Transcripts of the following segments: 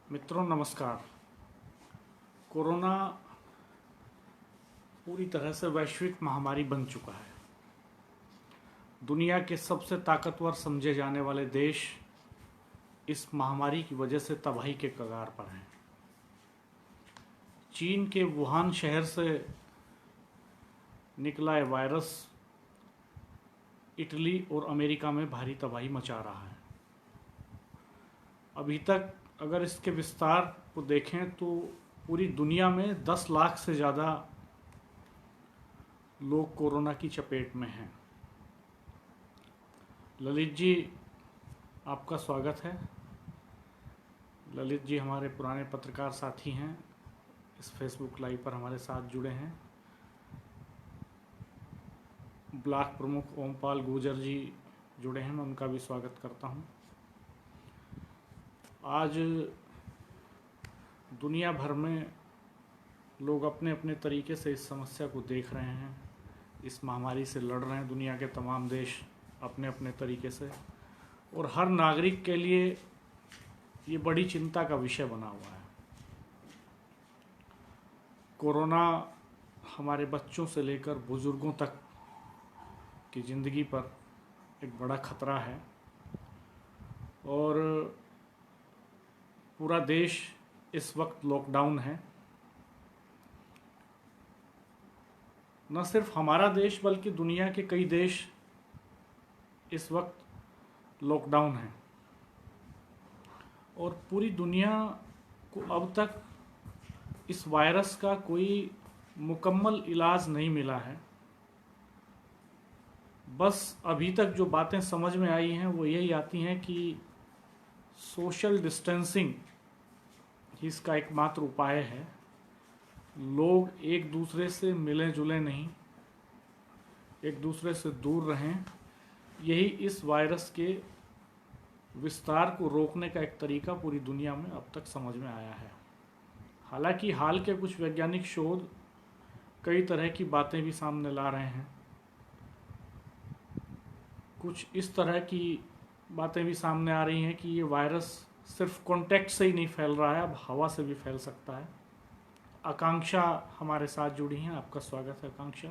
मित्रों नमस्कार। कोरोना पूरी तरह से वैश्विक महामारी बन चुका है। दुनिया के सबसे ताकतवर समझे जाने वाले देश इस महामारी की वजह से तबाही के कगार पर हैं। चीन के वुहान शहर से निकला ये वायरस इटली और अमेरिका में भारी तबाही मचा रहा है। अभी तक अगर इसके विस्तार को देखें तो पूरी दुनिया में 10 लाख से ज़्यादा लोग कोरोना की चपेट में हैं। ललित जी, आपका स्वागत है। ललित जी हमारे पुराने पत्रकार साथी हैं, इस फेसबुक लाइव पर हमारे साथ जुड़े हैं। ब्लॉक प्रमुख ओमपाल गुर्जर जी जुड़े हैं, मैं उनका भी स्वागत करता हूं। आज दुनिया भर में लोग अपने अपने तरीके से इस समस्या को देख रहे हैं, इस महामारी से लड़ रहे हैं। दुनिया के तमाम देश अपने अपने तरीके से, और हर नागरिक के लिए ये बड़ी चिंता का विषय बना हुआ है। कोरोना हमारे बच्चों से लेकर बुजुर्गों तक की ज़िंदगी पर एक बड़ा खतरा है, और पूरा देश इस वक्त लॉकडाउन है। न सिर्फ हमारा देश बल्कि दुनिया के कई देश इस वक्त लॉकडाउन है, और पूरी दुनिया को अब तक इस वायरस का कोई मुकम्मल इलाज नहीं मिला है। बस अभी तक जो बातें समझ में आई हैं वो यही आती हैं कि सोशल डिस्टेंसिंग ही इसका एकमात्र उपाय है। लोग एक दूसरे से मिलें जुलें नहीं, एक दूसरे से दूर रहें। यही इस वायरस के विस्तार को रोकने का एक तरीका पूरी दुनिया में अब तक समझ में आया है। हालांकि हाल के कुछ वैज्ञानिक शोध कई तरह की बातें भी सामने ला रहे हैं। कुछ इस तरह की बातें भी सामने आ रही हैं कि ये वायरस सिर्फ कॉन्टैक्ट से ही नहीं फैल रहा है, अब हवा से भी फैल सकता है। आकांक्षा हमारे साथ जुड़ी हैं, आपका स्वागत है आकांक्षा।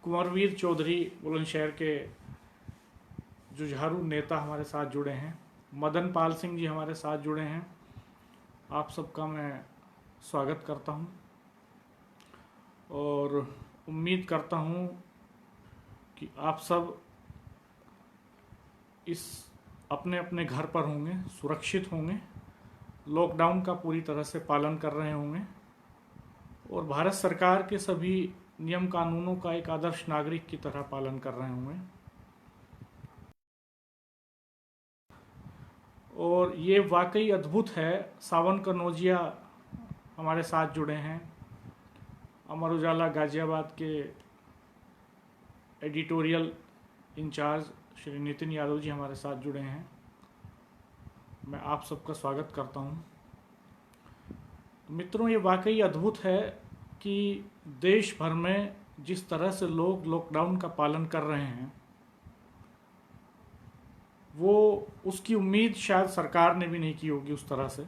कुंवरवीर चौधरी बुलंदशहर के जुझारू नेता हमारे साथ जुड़े हैं। मदन पाल सिंह जी हमारे साथ जुड़े हैं, आप सबका मैं स्वागत करता हूं, और उम्मीद करता हूं कि आप सब इस अपने अपने घर पर होंगे, सुरक्षित होंगे, लॉकडाउन का पूरी तरह से पालन कर रहे होंगे, और भारत सरकार के सभी नियम कानूनों का एक आदर्श नागरिक की तरह पालन कर रहे होंगे। और ये वाकई अद्भुत है। सावन कनौजिया हमारे साथ जुड़े हैं, अमर उजाला गाजियाबाद के एडिटोरियल इंचार्ज श्री नितिन यादव जी हमारे साथ जुड़े हैं, मैं आप सबका स्वागत करता हूं। मित्रों, ये वाकई अद्भुत है कि देश भर में जिस तरह से लोग लॉकडाउन का पालन कर रहे हैं, वो उसकी उम्मीद शायद सरकार ने भी नहीं की होगी उस तरह से।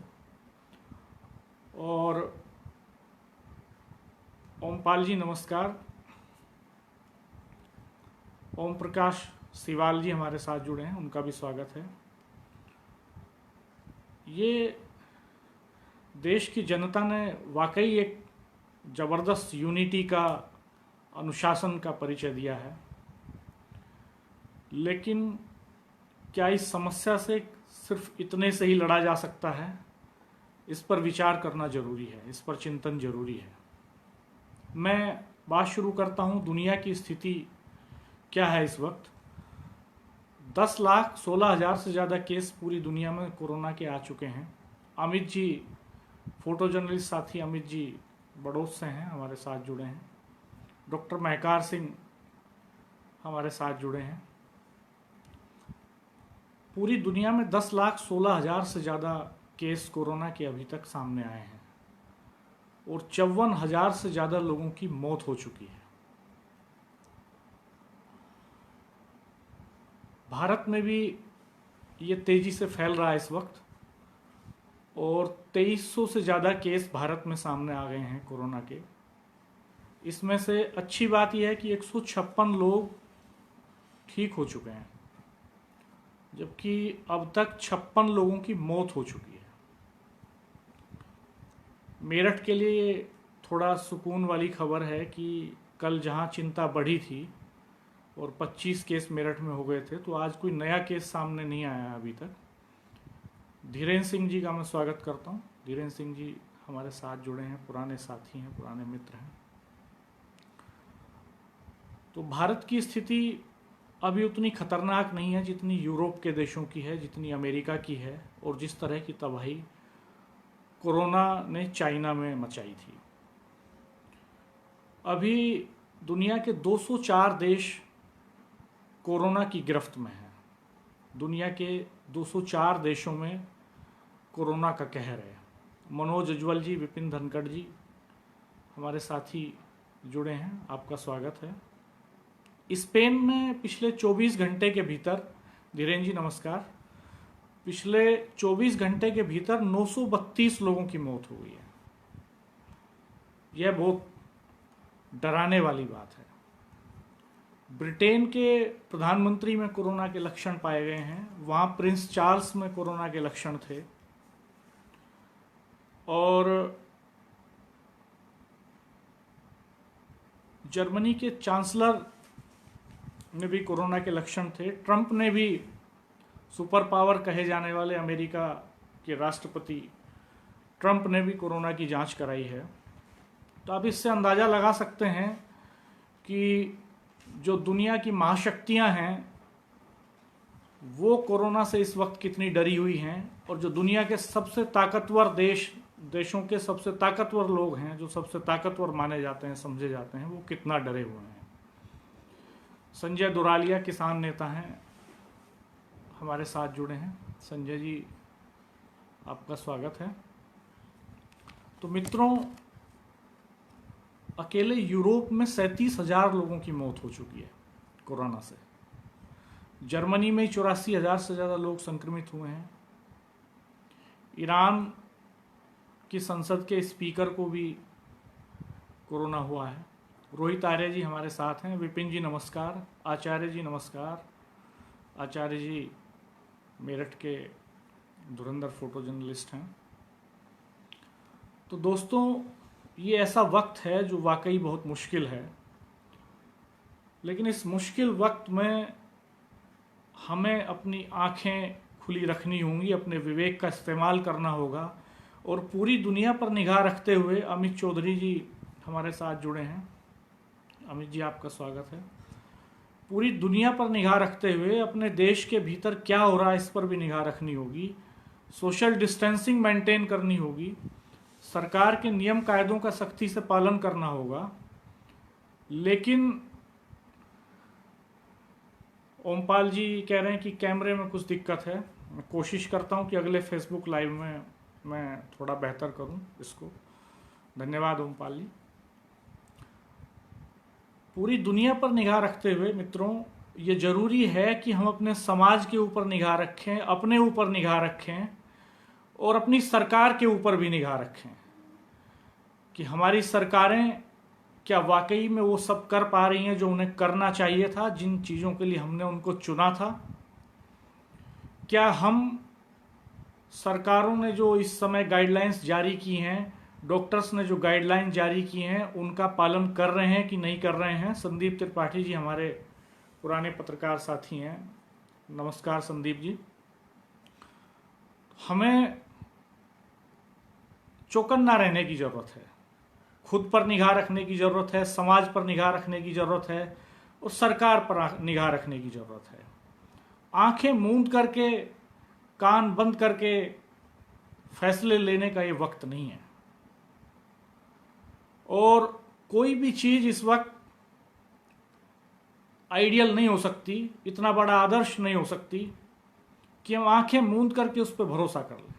और ओमपाल जी नमस्कार। ओम प्रकाश सिवाल जी हमारे साथ जुड़े हैं, उनका भी स्वागत है। ये देश की जनता ने वाकई एक ज़बरदस्त यूनिटी का, अनुशासन का परिचय दिया है। लेकिन क्या इस समस्या से सिर्फ इतने से ही लड़ा जा सकता है? इस पर विचार करना जरूरी है, इस पर चिंतन जरूरी है। मैं बात शुरू करता हूं, दुनिया की स्थिति क्या है इस वक्त। 10,16,000 से ज़्यादा केस पूरी दुनिया में कोरोना के आ चुके हैं। अमित जी, फोटो जर्नलिस्ट साथी अमित जी बड़ौस से हैं, हमारे साथ जुड़े हैं। डॉक्टर महकार सिंह हमारे साथ जुड़े हैं। पूरी दुनिया में 10,16,000 से ज़्यादा केस कोरोना के अभी तक सामने आए हैं, और 54,000 से ज़्यादा लोगों की मौत हो चुकी है। भारत में भी ये तेज़ी से फैल रहा है इस वक्त, और 2300 से ज़्यादा केस भारत में सामने आ गए हैं कोरोना के। इसमें से अच्छी बात यह है कि 156 लोग ठीक हो चुके हैं, जबकि अब तक 56 लोगों की मौत हो चुकी है। मेरठ के लिए थोड़ा सुकून वाली खबर है कि कल जहां चिंता बढ़ी थी और 25 केस मेरठ में हो गए थे, तो आज कोई नया केस सामने नहीं आया अभी तक। धीरेन्द्र सिंह जी का मैं स्वागत करता हूं। धीरेन्द्र सिंह जी हमारे साथ जुड़े हैं, पुराने साथी हैं, पुराने मित्र हैं। तो भारत की स्थिति अभी उतनी खतरनाक नहीं है जितनी यूरोप के देशों की है, जितनी अमेरिका की है, और जिस तरह की तबाही कोरोना ने चाइना में मचाई थी। अभी दुनिया के 204 देश कोरोना की गिरफ्त में हैं। दुनिया के 204 देशों में कोरोना का कहर है। मनोज उज्ज्वल जी, विपिन धनखड़ जी हमारे साथी जुड़े हैं, आपका स्वागत है। स्पेन में पिछले 24 घंटे के भीतर, धीरेन्द्र जी नमस्कार, पिछले 24 घंटे के भीतर 932 लोगों की मौत हो गई है। यह बहुत डराने वाली बात है। ब्रिटेन के प्रधानमंत्री में कोरोना के लक्षण पाए गए हैं। वहां प्रिंस चार्ल्स में कोरोना के लक्षण थे, और जर्मनी के चांसलर में भी कोरोना के लक्षण थे। ट्रंप ने भी, सुपर पावर कहे जाने वाले अमेरिका के राष्ट्रपति ट्रंप ने भी कोरोना की जांच कराई है। तो आप इससे अंदाज़ा लगा सकते हैं कि जो दुनिया की महाशक्तियां हैं वो कोरोना से इस वक्त कितनी डरी हुई हैं, और जो दुनिया के सबसे ताकतवर देशों के सबसे ताकतवर लोग हैं, जो सबसे ताकतवर माने जाते हैं, समझे जाते हैं, वो कितना डरे हुए हैं। संजय दुरालिया किसान नेता हैं, हमारे साथ जुड़े हैं। संजय जी आपका स्वागत है। तो मित्रों, अकेले यूरोप में 37,000 लोगों की मौत हो चुकी है कोरोना से। जर्मनी में 84,000 से ज़्यादा लोग संक्रमित हुए हैं। ईरान की संसद के स्पीकर को भी कोरोना हुआ है। रोहित आर्य जी हमारे साथ हैं। विपिन जी नमस्कार। आचार्य जी नमस्कार। आचार्य जी मेरठ के धुरंधर फोटो जर्नलिस्ट हैं। तो दोस्तों, ये ऐसा वक्त है जो वाकई बहुत मुश्किल है, लेकिन इस मुश्किल वक्त में हमें अपनी आंखें खुली रखनी होंगी, अपने विवेक का इस्तेमाल करना होगा, और पूरी दुनिया पर निगाह रखते हुए अमित चौधरी जी हमारे साथ जुड़े हैं। अमित जी आपका स्वागत है। पूरी दुनिया पर निगाह रखते हुए अपने देश के भीतर क्या हो रहा है इस पर भी निगाह रखनी होगी। सोशल डिस्टेंसिंग मेंटेन करनी होगी। सरकार के नियम कायदों का सख्ती से पालन करना होगा। लेकिन ओमपाल जी कह रहे हैं कि कैमरे में कुछ दिक्कत है। मैं कोशिश करता हूं कि अगले फेसबुक लाइव में मैं थोड़ा बेहतर करूं इसको। धन्यवाद ओमपाल जी। पूरी दुनिया पर निगाह रखते हुए मित्रों, ये जरूरी है कि हम अपने समाज के ऊपर निगाह रखें, अपने ऊपर निगाह रखें, और अपनी सरकार के ऊपर भी निगाह रखें कि हमारी सरकारें क्या वाकई में वो सब कर पा रही हैं जो उन्हें करना चाहिए था, जिन चीज़ों के लिए हमने उनको चुना था। क्या हम सरकारों ने जो इस समय गाइडलाइंस जारी की हैं, डॉक्टर्स ने जो गाइडलाइन जारी की हैं, उनका पालन कर रहे हैं कि नहीं कर रहे हैं? संदीप त्रिपाठी जी हमारे पुराने पत्रकार साथी हैं। नमस्कार संदीप जी। हमें चौकन्ना रहने की ज़रूरत है, खुद पर निगाह रखने की ज़रूरत है, समाज पर निगाह रखने की ज़रूरत है, और सरकार पर निगाह रखने की ज़रूरत है। आंखें मूंद करके, कान बंद करके फैसले लेने का ये वक्त नहीं है। और कोई भी चीज़ इस वक्त आइडियल नहीं हो सकती, इतना बड़ा आदर्श नहीं हो सकती कि हम आंखें मूंद करके उस पर भरोसा कर लें।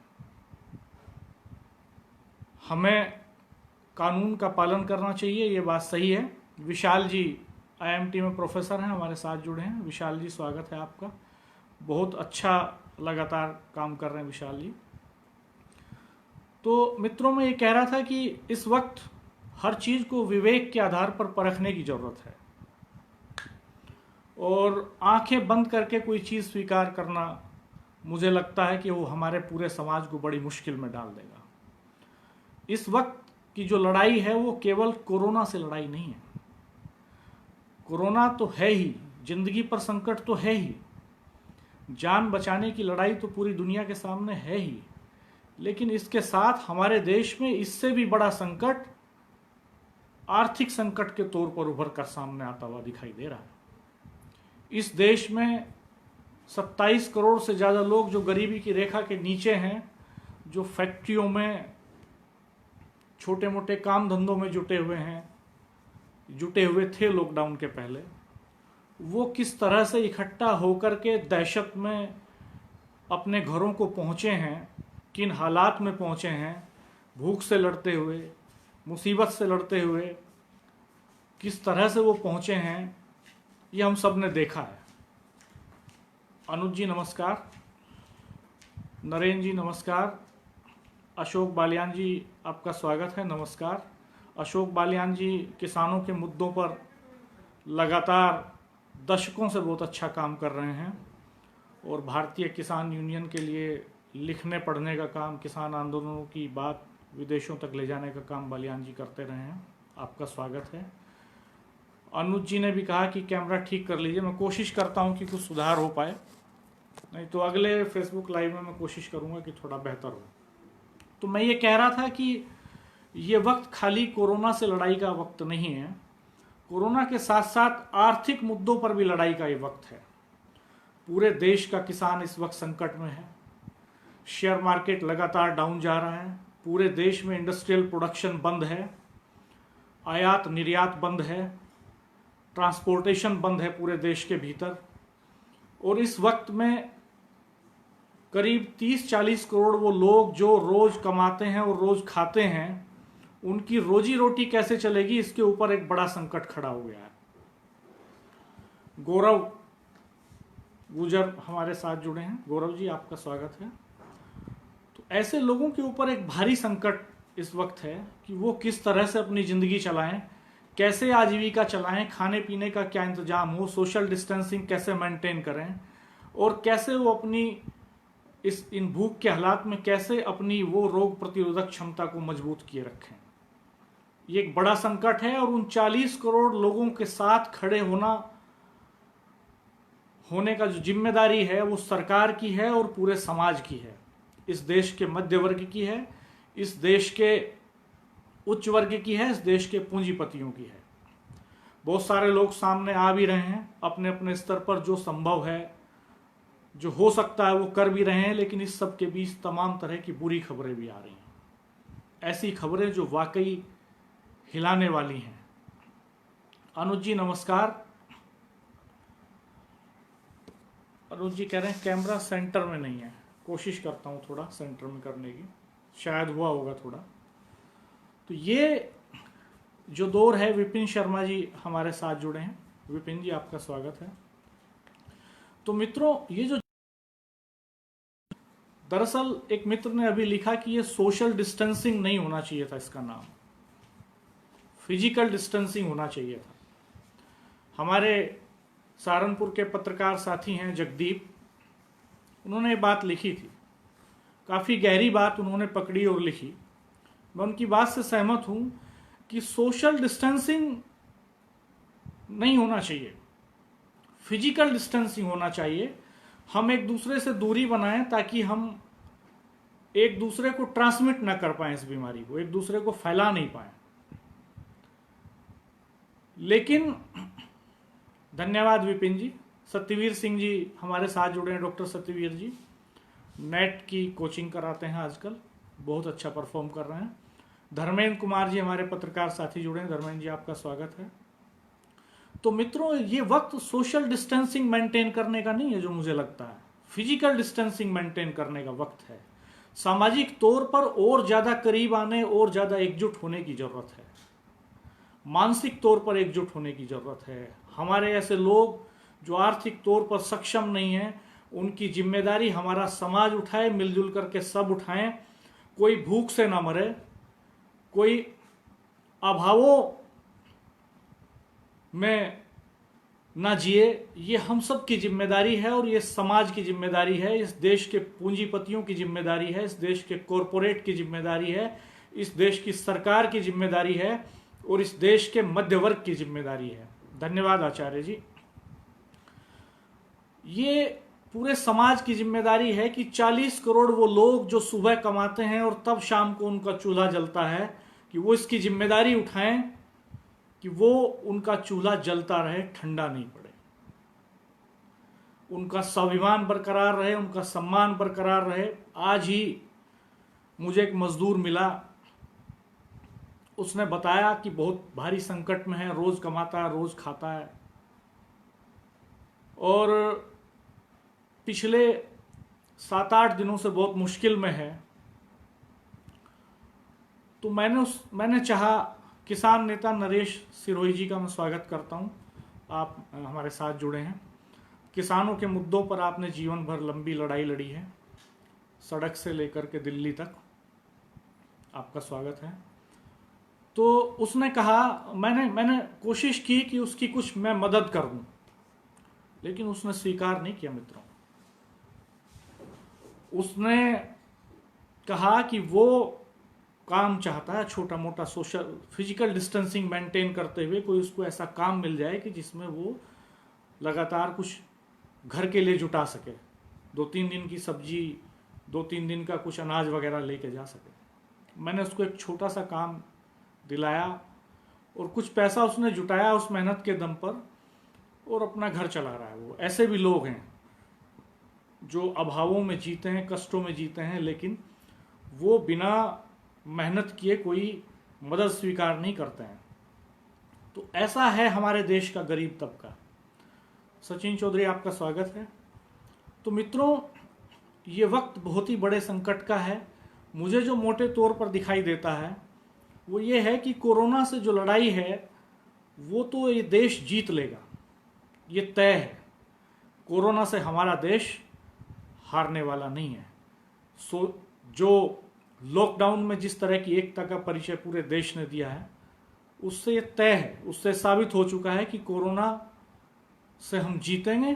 हमें कानून का पालन करना चाहिए, ये बात सही है। विशाल जी आईएमटी में प्रोफेसर हैं, हमारे साथ जुड़े हैं। विशाल जी स्वागत है आपका। बहुत अच्छा लगातार काम कर रहे हैं विशाल जी। तो मित्रों, मैं ये कह रहा था कि इस वक्त हर चीज़ को विवेक के आधार पर परखने की ज़रूरत है, और आंखें बंद करके कोई चीज़ स्वीकार करना, मुझे लगता है कि वो हमारे पूरे समाज को बड़ी मुश्किल में डाल देगा। इस वक्त की जो लड़ाई है वो केवल कोरोना से लड़ाई नहीं है। कोरोना तो है ही, जिंदगी पर संकट तो है ही, जान बचाने की लड़ाई तो पूरी दुनिया के सामने है ही, लेकिन इसके साथ हमारे देश में इससे भी बड़ा संकट आर्थिक संकट के तौर पर उभर कर सामने आता हुआ दिखाई दे रहा है। इस देश में 27 करोड़ से ज़्यादा लोग जो गरीबी की रेखा के नीचे हैं, जो फैक्ट्रियों में छोटे मोटे काम धंधों में जुटे हुए थे लॉकडाउन के पहले, वो किस तरह से इकट्ठा होकर के दहशत में अपने घरों को पहुँचे हैं, किन हालात में पहुँचे हैं, भूख से लड़ते हुए, मुसीबत से लड़ते हुए, किस तरह से वो पहुँचे हैं, ये हम सब ने देखा है। अनुज जी नमस्कार, नरेंद्र जी नमस्कार, अशोक बालियान जी आपका स्वागत है, नमस्कार। अशोक बालियान जी किसानों के मुद्दों पर लगातार दशकों से बहुत अच्छा काम कर रहे हैं, और भारतीय किसान यूनियन के लिए लिखने पढ़ने का काम, किसान आंदोलनों की बात विदेशों तक ले जाने का काम बालियान जी करते रहे हैं, आपका स्वागत है। अनुज जी ने भी कहा कि कैमरा ठीक कर लीजिए, मैं कोशिश करता हूं कि कुछ सुधार हो पाए, नहीं तो अगले फेसबुक लाइव में मैं कोशिश करूंगा कि थोड़ा बेहतर हो। तो मैं ये कह रहा था कि ये वक्त खाली कोरोना से लड़ाई का वक्त नहीं है, कोरोना के साथ साथ आर्थिक मुद्दों पर भी लड़ाई का ये वक्त है। पूरे देश का किसान इस वक्त संकट में है, शेयर मार्केट लगातार डाउन जा रहा है, पूरे देश में इंडस्ट्रियल प्रोडक्शन बंद है, आयात निर्यात बंद है, ट्रांसपोर्टेशन बंद है पूरे देश के भीतर, और इस वक्त में करीब 30-40 करोड़ वो लोग जो रोज कमाते हैं और रोज खाते हैं, उनकी रोजी रोटी कैसे चलेगी, इसके ऊपर एक बड़ा संकट खड़ा हो गया है। गौरव गुजर हमारे साथ जुड़े हैं, गौरव जी आपका स्वागत है। तो ऐसे लोगों के ऊपर एक भारी संकट इस वक्त है कि वो किस तरह से अपनी जिंदगी चलाएं, कैसे आजीविका चलाएं, खाने पीने का क्या इंतजाम हो, सोशल डिस्टेंसिंग कैसे मेंटेन करें, और कैसे वो अपनी इन भूख के हालात में कैसे अपनी वो रोग प्रतिरोधक क्षमता को मजबूत किए रखें। ये एक बड़ा संकट है, और उन 40 करोड़ लोगों के साथ खड़े होने का जो जिम्मेदारी है वो सरकार की है और पूरे समाज की है, इस देश के मध्य वर्ग की है, इस देश के उच्च वर्ग की है, इस देश के पूंजीपतियों की है। बहुत सारे लोग सामने आ भी रहे हैं, अपने अपने स्तर पर जो संभव है, जो हो सकता है वो कर भी रहे हैं, लेकिन इस सब के बीच तमाम तरह की बुरी खबरें भी आ रही हैं, ऐसी खबरें जो वाकई हिलाने वाली हैं। अनुज जी नमस्कार। अनुज जी कह रहे हैं कैमरा सेंटर में नहीं है, कोशिश करता हूँ थोड़ा सेंटर में करने की, शायद हुआ होगा थोड़ा। तो ये जो दौर है, विपिन शर्मा जी हमारे साथ जुड़े हैं, विपिन जी आपका स्वागत है। तो मित्रों, ये जो दरअसल एक मित्र ने अभी लिखा कि ये सोशल डिस्टेंसिंग नहीं होना चाहिए था, इसका नाम फिजिकल डिस्टेंसिंग होना चाहिए था। हमारे सहारनपुर के पत्रकार साथी हैं जगदीप, उन्होंने ये बात लिखी थी, काफ़ी गहरी बात उन्होंने पकड़ी और लिखी। मैं उनकी बात से सहमत हूं कि सोशल डिस्टेंसिंग नहीं होना चाहिए, फिजिकल डिस्टेंसिंग होना चाहिए। हम एक दूसरे से दूरी बनाएं ताकि हम एक दूसरे को ट्रांसमिट ना कर पाएं, इस बीमारी को एक दूसरे को फैला नहीं पाएं। लेकिन धन्यवाद विपिन जी। सत्यवीर सिंह जी हमारे साथ जुड़े हैं, डॉक्टर सत्यवीर जी नेट की कोचिंग कराते हैं आजकल, बहुत अच्छा परफॉर्म कर रहे हैं। धर्मेंद्र कुमार जी हमारे पत्रकार साथी जुड़े हैं, धर्मेंद्र जी आपका स्वागत है। तो मित्रों, ये वक्त सोशल डिस्टेंसिंग मेंटेन करने का नहीं है, जो मुझे लगता है फिजिकल डिस्टेंसिंग मेंटेन करने का वक्त है। सामाजिक तौर पर और ज्यादा करीब आने और ज्यादा एकजुट होने की जरूरत है, मानसिक तौर पर एकजुट होने की जरूरत है। हमारे ऐसे लोग जो आर्थिक तौर पर सक्षम नहीं है, उनकी जिम्मेदारी हमारा समाज उठाए, मिलजुल करके सब उठाएं। कोई भूख से ना मरे, कोई अभावों में ना जिए। ये हम सब की जिम्मेदारी है और ये समाज की जिम्मेदारी है, इस देश के पूंजीपतियों की जिम्मेदारी है, इस देश के कॉरपोरेट की जिम्मेदारी है, इस देश की सरकार की जिम्मेदारी है और इस देश के मध्य वर्ग की जिम्मेदारी है। धन्यवाद आचार्य जी। ये पूरे समाज की जिम्मेदारी है कि 40 करोड़ वो लोग जो सुबह कमाते हैं और तब शाम को उनका चूल्हा जलता है, कि वो इसकी जिम्मेदारी उठाएं कि वो उनका चूल्हा जलता रहे, ठंडा नहीं पड़े, उनका स्वाभिमान बरकरार रहे, उनका सम्मान बरकरार रहे। आज ही मुझे एक मजदूर मिला, उसने बताया कि बहुत भारी संकट में है, रोज कमाता है, रोज खाता है और पिछले 7-8 दिनों से बहुत मुश्किल में है। तो मैंने चाहा, किसान नेता नरेश सिरोही जी का मैं स्वागत करता हूं, आप हमारे साथ जुड़े हैं। किसानों के मुद्दों पर आपने जीवन भर लंबी लड़ाई लड़ी है, सड़क से लेकर के दिल्ली तक, आपका स्वागत है। तो उसने कहा, मैंने कोशिश की कि उसकी कुछ मैं मदद करूं, लेकिन उसने स्वीकार नहीं किया मित्रों। उसने कहा कि वो काम चाहता है छोटा मोटा, सोशल फिजिकल डिस्टेंसिंग मेंटेन करते हुए कोई उसको ऐसा काम मिल जाए कि जिसमें वो लगातार कुछ घर के लिए जुटा सके, 2-3 दिन की सब्जी, 2-3 दिन का कुछ अनाज वगैरह लेके जा सके। मैंने उसको एक छोटा सा काम दिलाया और कुछ पैसा उसने जुटाया उस मेहनत के दम पर और अपना घर चला रहा है। वो ऐसे भी लोग हैं जो अभावों में जीते हैं, कष्टों में जीते हैं, लेकिन वो बिना मेहनत किए कोई मदद स्वीकार नहीं करते हैं। तो ऐसा है हमारे देश का गरीब तबका। सचिन चौधरी, आपका स्वागत है। तो मित्रों, ये वक्त बहुत ही बड़े संकट का है। मुझे जो मोटे तौर पर दिखाई देता है वो ये है कि कोरोना से जो लड़ाई है वो तो ये देश जीत लेगा, ये तय है। कोरोना से हमारा देश हारने वाला नहीं है। जो लॉकडाउन में जिस तरह की एकता का परिचय पूरे देश ने दिया है, उससे ये तय है, उससे साबित हो चुका है कि कोरोना से हम जीतेंगे,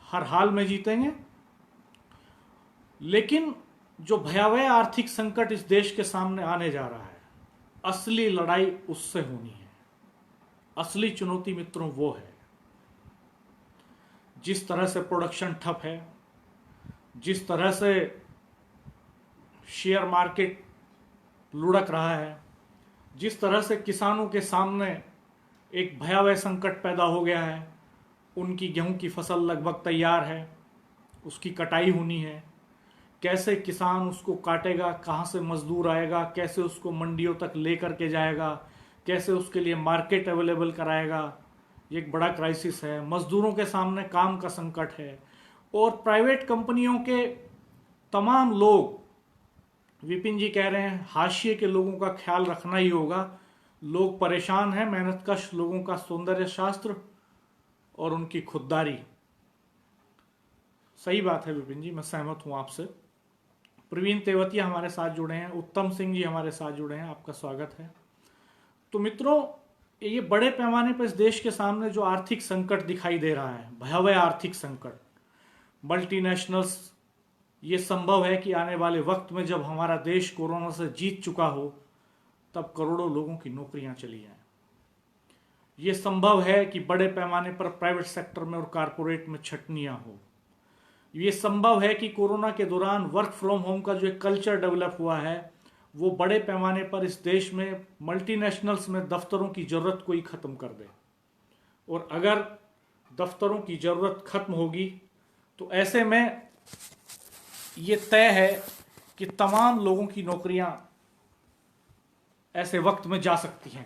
हर हाल में जीतेंगे। लेकिन जो भयावह आर्थिक संकट इस देश के सामने आने जा रहा है, असली लड़ाई उससे होनी है। असली चुनौती मित्रों वो है, जिस तरह से प्रोडक्शन ठप है, जिस तरह से शेयर मार्केट लुढ़क रहा है, जिस तरह से किसानों के सामने एक भयावह संकट पैदा हो गया है। उनकी गेहूं की फसल लगभग तैयार है, उसकी कटाई होनी है, कैसे किसान उसको काटेगा, कहाँ से मजदूर आएगा, कैसे उसको मंडियों तक लेकर के जाएगा, कैसे उसके लिए मार्केट अवेलेबल कराएगा, ये एक बड़ा क्राइसिस है। मजदूरों के सामने काम का संकट है और प्राइवेट कंपनियों के तमाम लोग, विपिन जी कह रहे हैं, हाशिए के लोगों का ख्याल रखना ही होगा। लोग परेशान हैं, मेहनतकश लोगों का सौंदर्य शास्त्र और उनकी खुददारी। सही बात है विपिन जी, मैं सहमत हूं आपसे। प्रवीण तेवतिया हमारे साथ जुड़े हैं, उत्तम सिंह जी हमारे साथ जुड़े हैं, आपका स्वागत है। तो मित्रों, ये बड़े पैमाने पर इस देश के सामने जो आर्थिक संकट दिखाई दे रहा है, भयावह आर्थिक संकट, मल्टीनेशनल्स, ये संभव है कि आने वाले वक्त में जब हमारा देश कोरोना से जीत चुका हो, तब करोड़ों लोगों की नौकरियां चली जाएं। ये संभव है कि बड़े पैमाने पर प्राइवेट सेक्टर में और कारपोरेट में छटनियां हो। ये संभव है कि कोरोना के दौरान वर्क फ्रॉम होम का जो एक कल्चर डेवलप हुआ है, वो बड़े पैमाने पर इस देश में मल्टीनेशनल्स में दफ्तरों की जरूरत को ही खत्म कर दे। और अगर दफ्तरों की जरूरत खत्म होगी तो ऐसे में ये तय है कि तमाम लोगों की नौकरियां ऐसे वक्त में जा सकती हैं।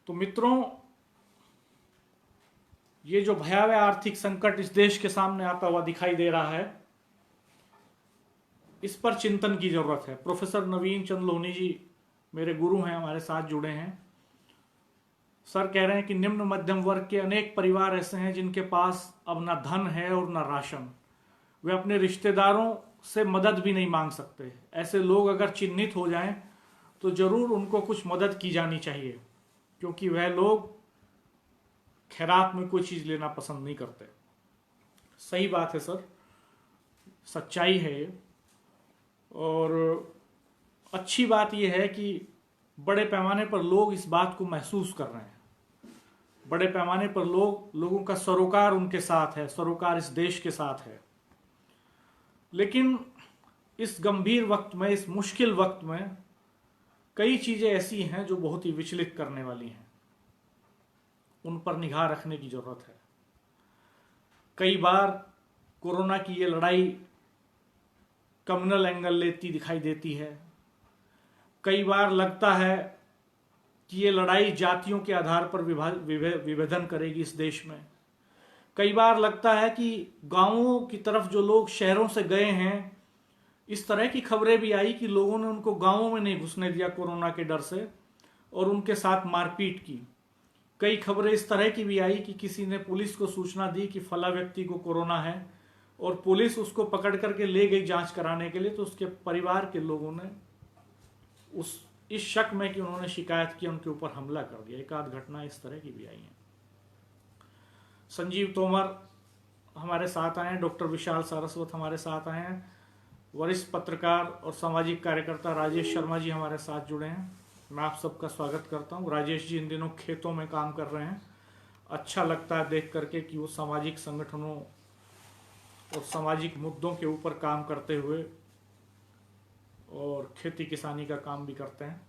तो मित्रों, ये जो भयावह आर्थिक संकट इस देश के सामने आता हुआ दिखाई दे रहा है, इस पर चिंतन की जरूरत है। प्रोफेसर नवीन चंद लोहनी जी मेरे गुरु हैं, हमारे साथ जुड़े हैं। सर कह रहे हैं कि निम्न मध्यम वर्ग के अनेक परिवार ऐसे हैं जिनके पास अब ना धन है और ना राशन। वे अपने रिश्तेदारों से मदद भी नहीं मांग सकते। ऐसे लोग अगर चिन्हित हो जाएं तो जरूर उनको कुछ मदद की जानी चाहिए, क्योंकि वह लोग खैरात में कोई चीज लेना पसंद नहीं करते। सही बात है सर, सच्चाई है ये। और अच्छी बात यह है कि बड़े पैमाने पर लोग इस बात को महसूस कर रहे हैं। बड़े पैमाने पर लोगों का सरोकार उनके साथ है, सरोकार इस देश के साथ है। लेकिन इस गंभीर वक्त में, इस मुश्किल वक्त में कई चीजें ऐसी हैं जो बहुत ही विचलित करने वाली हैं। उन पर निगाह रखने की जरूरत है। कई बार कोरोना की ये लड़ाई कम्युनल एंगल लेती दिखाई देती है। कई बार लगता है कि ये लड़ाई जातियों के आधार पर विभेदन करेगी इस देश में। कई बार लगता है कि गांवों की तरफ जो लोग शहरों से गए हैं, इस तरह की खबरें भी आई कि लोगों ने उनको गांवों में नहीं घुसने दिया कोरोना के डर से और उनके साथ मारपीट की। कई खबरें इस तरह की भी आई कि किसी ने पुलिस को सूचना दी कि फला व्यक्ति को कोरोना है और पुलिस उसको पकड़ करके ले गई जांच कराने के लिए, तो उसके परिवार के लोगों ने इस शक में कि उन्होंने शिकायत की, उनके ऊपर हमला कर दिया। एक आध घटना इस तरह की भी आई है। संजीव तोमर हमारे साथ आए हैं, डॉक्टर विशाल सारस्वत हमारे साथ आए हैं, वरिष्ठ पत्रकार और सामाजिक कार्यकर्ता राजेश शर्मा जी हमारे साथ जुड़े हैं। मैं आप सबका स्वागत करता हूं। राजेश जी इन दिनों खेतों में काम कर रहे हैं। अच्छा लगता है देख करके कि वो सामाजिक संगठनों और सामाजिक मुद्दों के ऊपर काम करते हुए और खेती किसानी का काम भी करते हैं।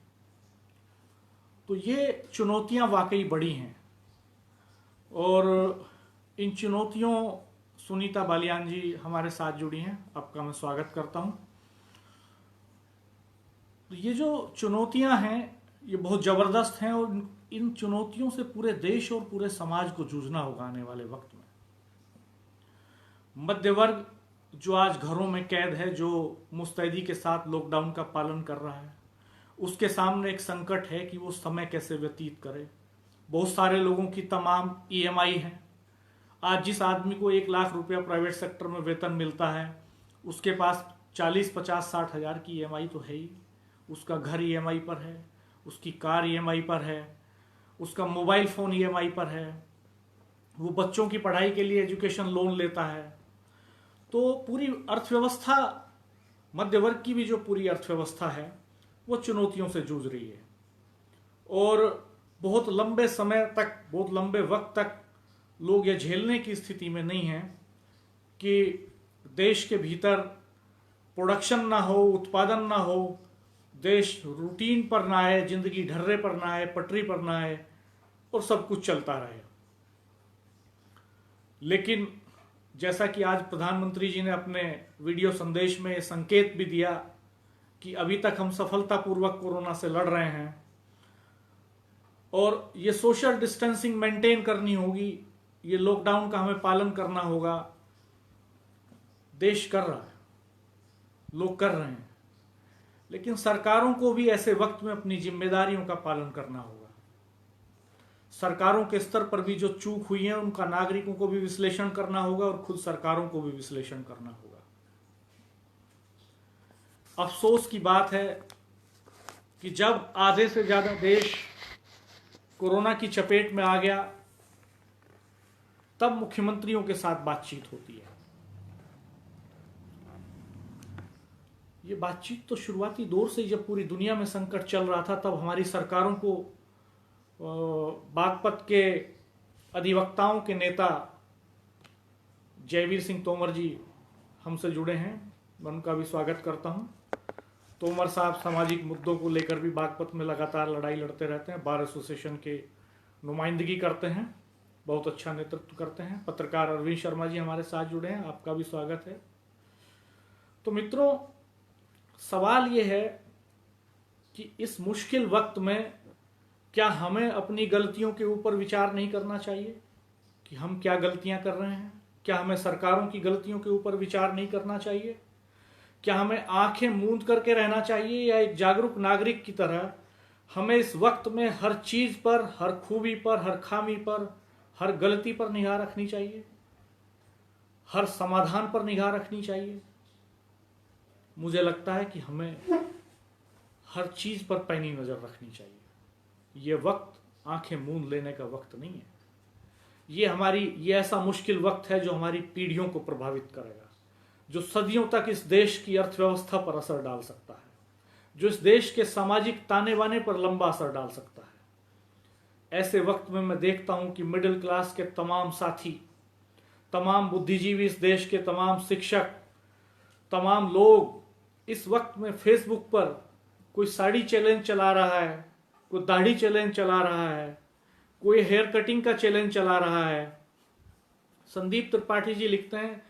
तो ये चुनौतियां वाकई बड़ी हैं और इन चुनौतियों, सुनीता बालियान जी हमारे साथ जुड़ी हैं, आपका मैं स्वागत करता हूं। तो ये जो चुनौतियां हैं ये बहुत जबरदस्त हैं और इन चुनौतियों से पूरे देश और पूरे समाज को जूझना होगा आने वाले वक्त में। मध्य वर्ग जो आज घरों में कैद है, जो मुस्तैदी के साथ लॉकडाउन का पालन कर रहा है, उसके सामने एक संकट है कि वो समय कैसे व्यतीत करे। बहुत सारे लोगों की तमाम ईएमआई है। आज जिस आदमी को 1 लाख रुपया प्राइवेट सेक्टर में वेतन मिलता है, उसके पास 40, 50, 60 हजार की ईएमआई तो है ही। उसका घर ईएमआई पर है, उसकी कार ईएमआई पर है, उसका मोबाइल फोन ईएमआई पर है, वो बच्चों की पढ़ाई के लिए एजुकेशन लोन लेता है। तो पूरी अर्थव्यवस्था, मध्य वर्ग की भी जो पूरी अर्थव्यवस्था है वो चुनौतियों से जूझ रही है और बहुत लंबे समय तक, बहुत लंबे वक्त तक लोग ये झेलने की स्थिति में नहीं है कि देश के भीतर प्रोडक्शन ना हो, उत्पादन ना हो, देश रूटीन पर ना आए, जिंदगी ढर्रे पर ना आए, पटरी पर ना आए और सब कुछ चलता रहे। लेकिन जैसा कि आज प्रधानमंत्री जी ने अपने वीडियो संदेश में संकेत भी दिया कि अभी तक हम सफलतापूर्वक कोरोना से लड़ रहे हैं और ये सोशल डिस्टेंसिंग मेंटेन करनी होगी, ये लॉकडाउन का हमें पालन करना होगा। देश कर रहा है, लोग कर रहे हैं, लेकिन सरकारों को भी ऐसे वक्त में अपनी जिम्मेदारियों का पालन करना होगा। सरकारों के स्तर पर भी जो चूक हुई है उनका नागरिकों को भी विश्लेषण करना होगा और खुद सरकारों को भी विश्लेषण करना होगा। अफसोस की बात है कि जब आधे से ज्यादा देश कोरोना की चपेट में आ गया, तब मुख्यमंत्रियों के साथ बातचीत होती है। ये बातचीत तो शुरुआती दौर से, जब पूरी दुनिया में संकट चल रहा था, तब हमारी सरकारों को बागपत के अधिवक्ताओं के नेता जयवीर सिंह तोमर जी हमसे जुड़े हैं, मैं उनका भी स्वागत करता हूं। तोमर साहब सामाजिक मुद्दों को लेकर भी बागपत में लगातार लड़ाई लड़ते रहते हैं, बार एसोसिएशन के नुमाइंदगी करते हैं, बहुत अच्छा नेतृत्व करते हैं। पत्रकार अरविंद शर्मा जी हमारे साथ जुड़े हैं, आपका भी स्वागत है। तो मित्रों, सवाल ये है कि इस मुश्किल वक्त में क्या हमें अपनी गलतियों के ऊपर विचार नहीं करना चाहिए कि हम क्या गलतियां कर रहे हैं? क्या हमें सरकारों की गलतियों के ऊपर विचार नहीं करना चाहिए? क्या हमें आंखें मूंद करके रहना चाहिए, या एक जागरूक नागरिक की तरह हमें इस वक्त में हर चीज पर, हर खूबी पर, हर खामी पर, हर गलती पर निगाह रखनी चाहिए, हर समाधान पर निगाह रखनी चाहिए? मुझे लगता है कि हमें हर चीज पर पैनी नजर रखनी चाहिए। ये वक्त आंखें मूंद लेने का वक्त नहीं है। ये ऐसा मुश्किल वक्त है जो हमारी पीढ़ियों को प्रभावित करेगा, जो सदियों तक इस देश की अर्थव्यवस्था पर असर डाल सकता है, जो इस देश के सामाजिक ताने बाने पर लंबा असर डाल सकता है। ऐसे वक्त में मैं देखता हूं कि मिडिल क्लास के तमाम साथी, तमाम बुद्धिजीवी, इस देश के तमाम शिक्षक, तमाम लोग इस वक्त में फेसबुक पर कोई साड़ी चैलेंज चला रहा है, कोई दाढ़ी चैलेंज चला रहा है, कोई हेयर कटिंग का चैलेंज चला रहा है। संदीप त्रिपाठी जी लिखते हैं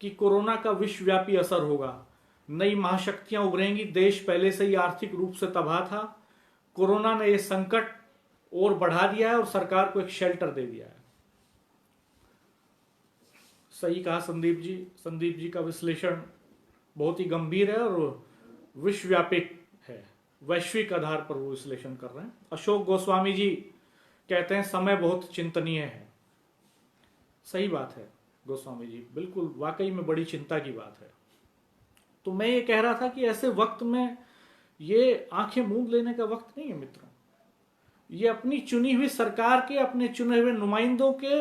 कि कोरोना का विश्वव्यापी असर होगा, नई महाशक्तियां उभरेंगी, देश पहले से ही आर्थिक रूप से तबाह था, कोरोना ने यह संकट और बढ़ा दिया है और सरकार को एक शेल्टर दे दिया है। सही कहा संदीप जी। संदीप जी का विश्लेषण बहुत ही गंभीर है और विश्वव्यापी है, वैश्विक आधार पर वो विश्लेषण कर रहे हैं। अशोक गोस्वामी जी कहते हैं समय बहुत चिंतनीय है। सही बात है गोस्वामी जी, बिल्कुल वाकई में बड़ी चिंता की बात है। तो मैं ये कह रहा था कि ऐसे वक्त में ये आंखें मूंद लेने का वक्त नहीं है मित्रों। ये अपनी चुनी हुई सरकार के, अपने चुने हुए नुमाइंदों के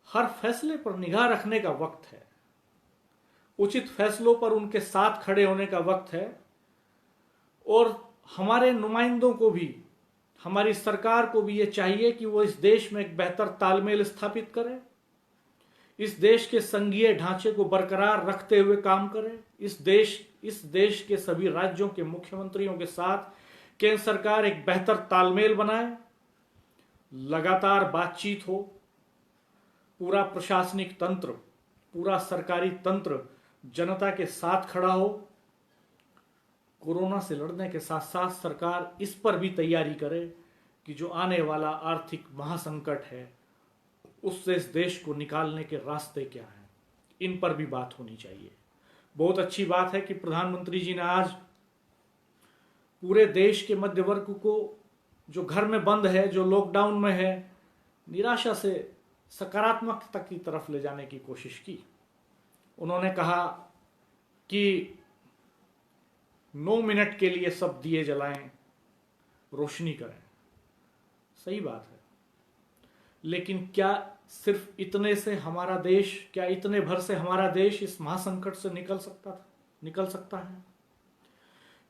हर फैसले पर निगाह रखने का वक्त है, उचित फैसलों पर उनके साथ खड़े होने का वक्त है। और हमारे नुमाइंदों को भी, हमारी सरकार को भी ये चाहिए कि वो इस देश में एक बेहतर तालमेल स्थापित करे, इस देश के संघीय ढांचे को बरकरार रखते हुए काम करे। इस देश के सभी राज्यों के मुख्यमंत्रियों के साथ केंद्र सरकार एक बेहतर तालमेल बनाए, लगातार बातचीत हो, पूरा प्रशासनिक तंत्र, पूरा सरकारी तंत्र जनता के साथ खड़ा हो। कोरोना से लड़ने के साथ साथ सरकार इस पर भी तैयारी करे कि जो आने वाला आर्थिक महासंकट है उससे इस देश को निकालने के रास्ते क्या हैं, इन पर भी बात होनी चाहिए। बहुत अच्छी बात है कि प्रधानमंत्री जी ने आज पूरे देश के मध्य वर्ग को, जो घर में बंद है, जो लॉकडाउन में है, निराशा से सकारात्मकता की तरफ ले जाने की कोशिश की। उन्होंने कहा कि 9 मिनट के लिए सब दिए जलाएं, रोशनी करें। सही बात है, लेकिन क्या सिर्फ इतने से हमारा देश, क्या इतने भर से हमारा देश इस महासंकट से निकल सकता है?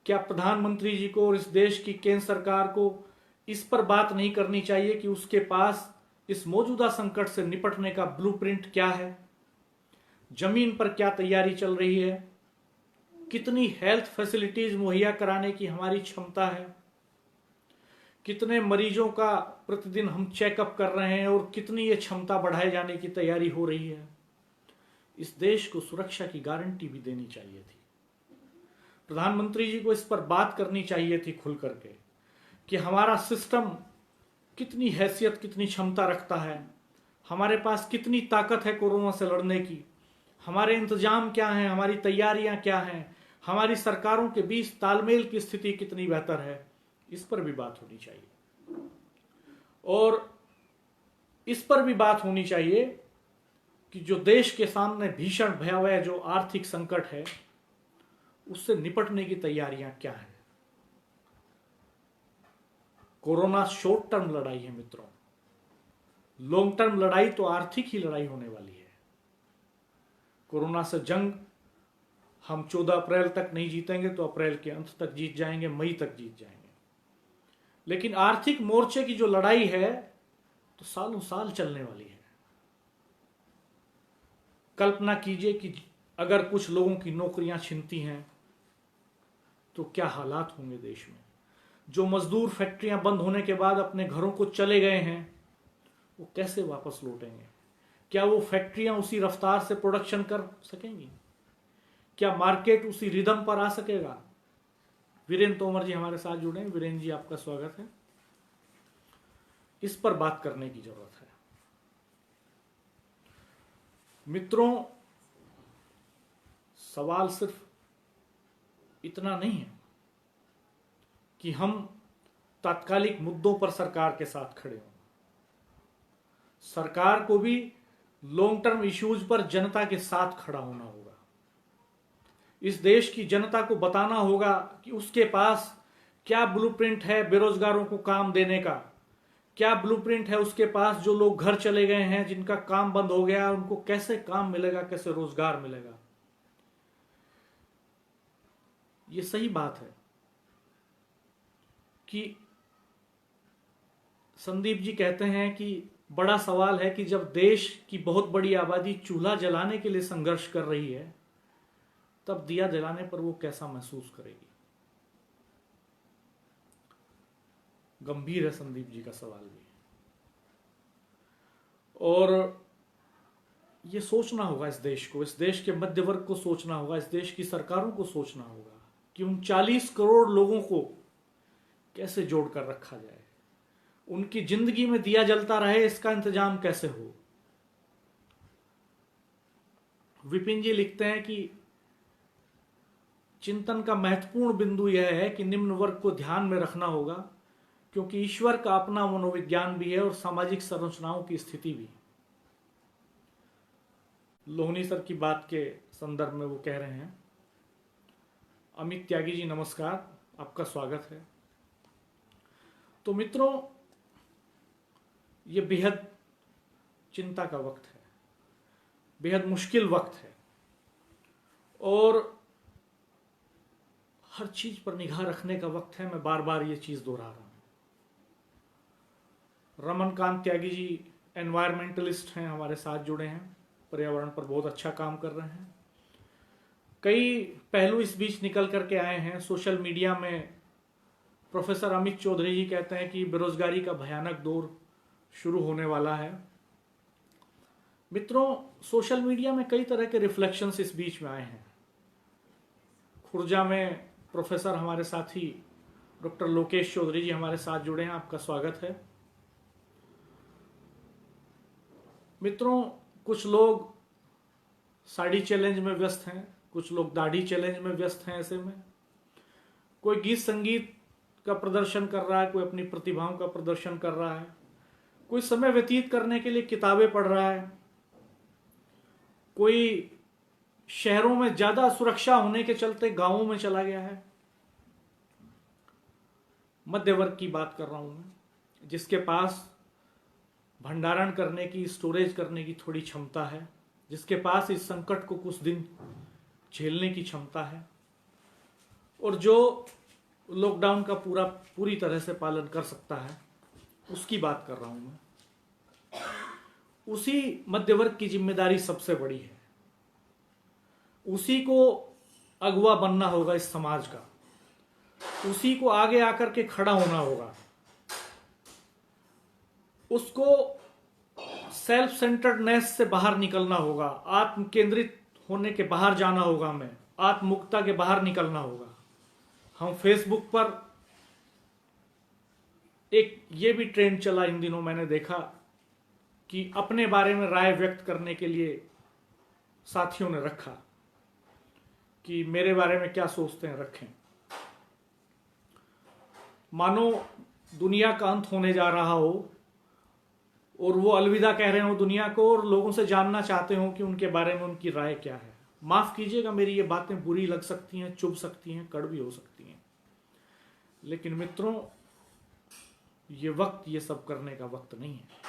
क्या प्रधानमंत्री जी को और इस देश की केंद्र सरकार को इस पर बात नहीं करनी चाहिए कि उसके पास इस मौजूदा संकट से निपटने का ब्लूप्रिंट क्या है, जमीन पर क्या तैयारी चल रही है, कितनी हेल्थ फैसिलिटीज मुहैया कराने की हमारी क्षमता है, कितने मरीजों का प्रतिदिन हम चेकअप कर रहे हैं और कितनी ये क्षमता बढ़ाए जाने की तैयारी हो रही है। इस देश को सुरक्षा की गारंटी भी देनी चाहिए थी। प्रधानमंत्री जी को इस पर बात करनी चाहिए थी खुल करके कि हमारा सिस्टम कितनी हैसियत, कितनी क्षमता रखता है, हमारे पास कितनी ताकत है कोरोना से लड़ने की, हमारे इंतजाम क्या हैं, हमारी तैयारियां क्या हैं, हमारी सरकारों के बीच तालमेल की स्थिति कितनी बेहतर है। इस पर भी बात होनी चाहिए। और इस पर भी बात होनी चाहिए कि जो देश के सामने भीषण भयावह जो आर्थिक संकट है उससे निपटने की तैयारियां क्या हैं। कोरोना शॉर्ट टर्म लड़ाई है मित्रों, लॉन्ग टर्म लड़ाई तो आर्थिक ही लड़ाई होने वाली है। कोरोना से जंग हम 14 अप्रैल तक नहीं जीतेंगे तो अप्रैल के अंत तक जीत जाएंगे, मई तक जीत जाएंगे। लेकिन आर्थिक मोर्चे की जो लड़ाई है तो सालों साल चलने वाली है। कल्पना कीजिए कि अगर कुछ लोगों की नौकरियां छिनती हैं तो क्या हालात होंगे देश में। जो मजदूर फैक्ट्रियां बंद होने के बाद अपने घरों को चले गए हैं वो कैसे वापस लौटेंगे? क्या वो फैक्ट्रियां उसी रफ्तार से प्रोडक्शन कर सकेंगी? क्या मार्केट उसी रिदम पर आ सकेगा? वीरेंद्र तोमर जी हमारे साथ जुड़े हैं। वीरेंद्र जी आपका स्वागत है। इस पर बात करने की जरूरत है मित्रों। सवाल सिर्फ इतना नहीं है कि हम तात्कालिक मुद्दों पर सरकार के साथ खड़े हों। सरकार को भी लॉन्ग टर्म इश्यूज पर जनता के साथ खड़ा होना होगा। इस देश की जनता को बताना होगा कि उसके पास क्या ब्लूप्रिंट है बेरोजगारों को काम देने का, क्या ब्लूप्रिंट है उसके पास जो लोग घर चले गए हैं, जिनका काम बंद हो गया, उनको कैसे काम मिलेगा, कैसे रोजगार मिलेगा। ये सही बात है कि संदीप जी कहते हैं कि बड़ा सवाल है कि जब देश की बहुत बड़ी आबादी चूल्हा जलाने के लिए संघर्ष कर रही है, तब दिया जलाने पर वो कैसा महसूस करेगी। गंभीर है संदीप जी का सवाल भी, और ये सोचना होगा इस देश को, इस देश के मध्य वर्ग को सोचना होगा, इस देश की सरकारों को सोचना होगा कि उन 40 करोड़ लोगों को कैसे जोड़कर रखा जाए, उनकी जिंदगी में दिया जलता रहे, इसका इंतजाम कैसे हो। विपिन जी लिखते हैं कि चिंतन का महत्वपूर्ण बिंदु यह है कि निम्न वर्ग को ध्यान में रखना होगा, क्योंकि ईश्वर का अपना मनोविज्ञान भी है और सामाजिक संरचनाओं की स्थिति भी। लोहनी सर की बात के संदर्भ में वो कह रहे हैं। अमित त्यागी जी नमस्कार, आपका स्वागत है। तो मित्रों, ये बेहद चिंता का वक्त है, बेहद मुश्किल वक्त है, और हर चीज पर निगाह रखने का वक्त है। मैं बार बार ये चीज दोहरा रहा हूं। रमनकांत त्यागी जी एनवायरमेंटलिस्ट हैं, हमारे साथ जुड़े हैं, पर्यावरण पर बहुत अच्छा काम कर रहे हैं। कई पहलू इस बीच निकल करके आए हैं। सोशल मीडिया में प्रोफेसर अमित चौधरी जी कहते हैं कि बेरोजगारी का भयानक दौर शुरू होने वाला है। मित्रों, सोशल मीडिया में कई तरह के रिफ्लेक्शंस इस बीच में आए हैं। खुर्जा में प्रोफेसर हमारे साथी डॉक्टर लोकेश चौधरी जी हमारे साथ जुड़े हैं, आपका स्वागत है। मित्रों, कुछ लोग साड़ी चैलेंज में व्यस्त हैं, कुछ लोग दाढ़ी चैलेंज में व्यस्त हैं। ऐसे में कोई गीत संगीत का प्रदर्शन कर रहा है, कोई अपनी प्रतिभाओं का प्रदर्शन कर रहा है, कोई समय व्यतीत करने के लिए किताबें पढ़ रहा है, कोई शहरों में ज्यादा सुरक्षा होने के चलते गांवों में चला गया है। मध्य वर्ग की बात कर रहा हूं मैं, जिसके पास भंडारण करने की, स्टोरेज करने की थोड़ी क्षमता है, जिसके पास इस संकट को कुछ दिन झेलने की क्षमता है, और जो लॉकडाउन का पूरी तरह से पालन कर सकता है, उसकी बात कर रहा हूं मैं। उसी मध्य वर्ग की जिम्मेदारी सबसे बड़ी है। उसी को अगुवा बनना होगा इस समाज का, उसी को आगे आकर के खड़ा होना होगा, उसको सेल्फ सेंटर्डनेस से बाहर निकलना होगा, आत्म केंद्रित होने के बाहर जाना होगा, हमें आत्ममुक्ता के बाहर निकलना होगा। हम फेसबुक पर एक ये भी ट्रेंड चला इन दिनों, मैंने देखा कि अपने बारे में राय व्यक्त करने के लिए साथियों ने रखा कि मेरे बारे में क्या सोचते हैं, रखें। मानो दुनिया का अंत होने जा रहा हो और वो अलविदा कह रहे हो दुनिया को, और लोगों से जानना चाहते हो कि उनके बारे में उनकी राय क्या है। माफ कीजिएगा, मेरी ये बातें बुरी लग सकती हैं, चुभ सकती हैं, कड़वी हो सकती हैं, लेकिन मित्रों, ये वक्त ये सब करने का वक्त नहीं है।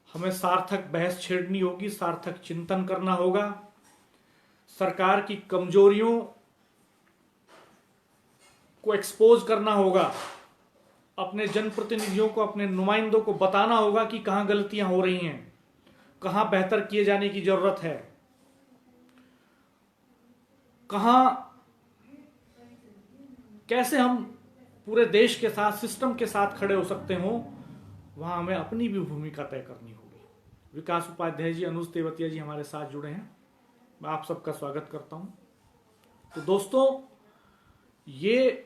हमें सार्थक बहस छेड़नी होगी, सार्थक चिंतन करना होगा, सरकार की कमजोरियों को एक्सपोज करना होगा, अपने जनप्रतिनिधियों को, अपने नुमाइंदों को बताना होगा कि कहां गलतियां हो रही हैं, कहां बेहतर किए जाने की जरूरत है, कहां कैसे हम पूरे देश के साथ, सिस्टम के साथ खड़े हो सकते हो, वहां हमें अपनी भी भूमिका तय करनी होगी। विकास उपाध्याय जी, अनुज तेवतिया जी हमारे साथ जुड़े हैं, मैं आप सबका स्वागत करता हूं। तो दोस्तों, ये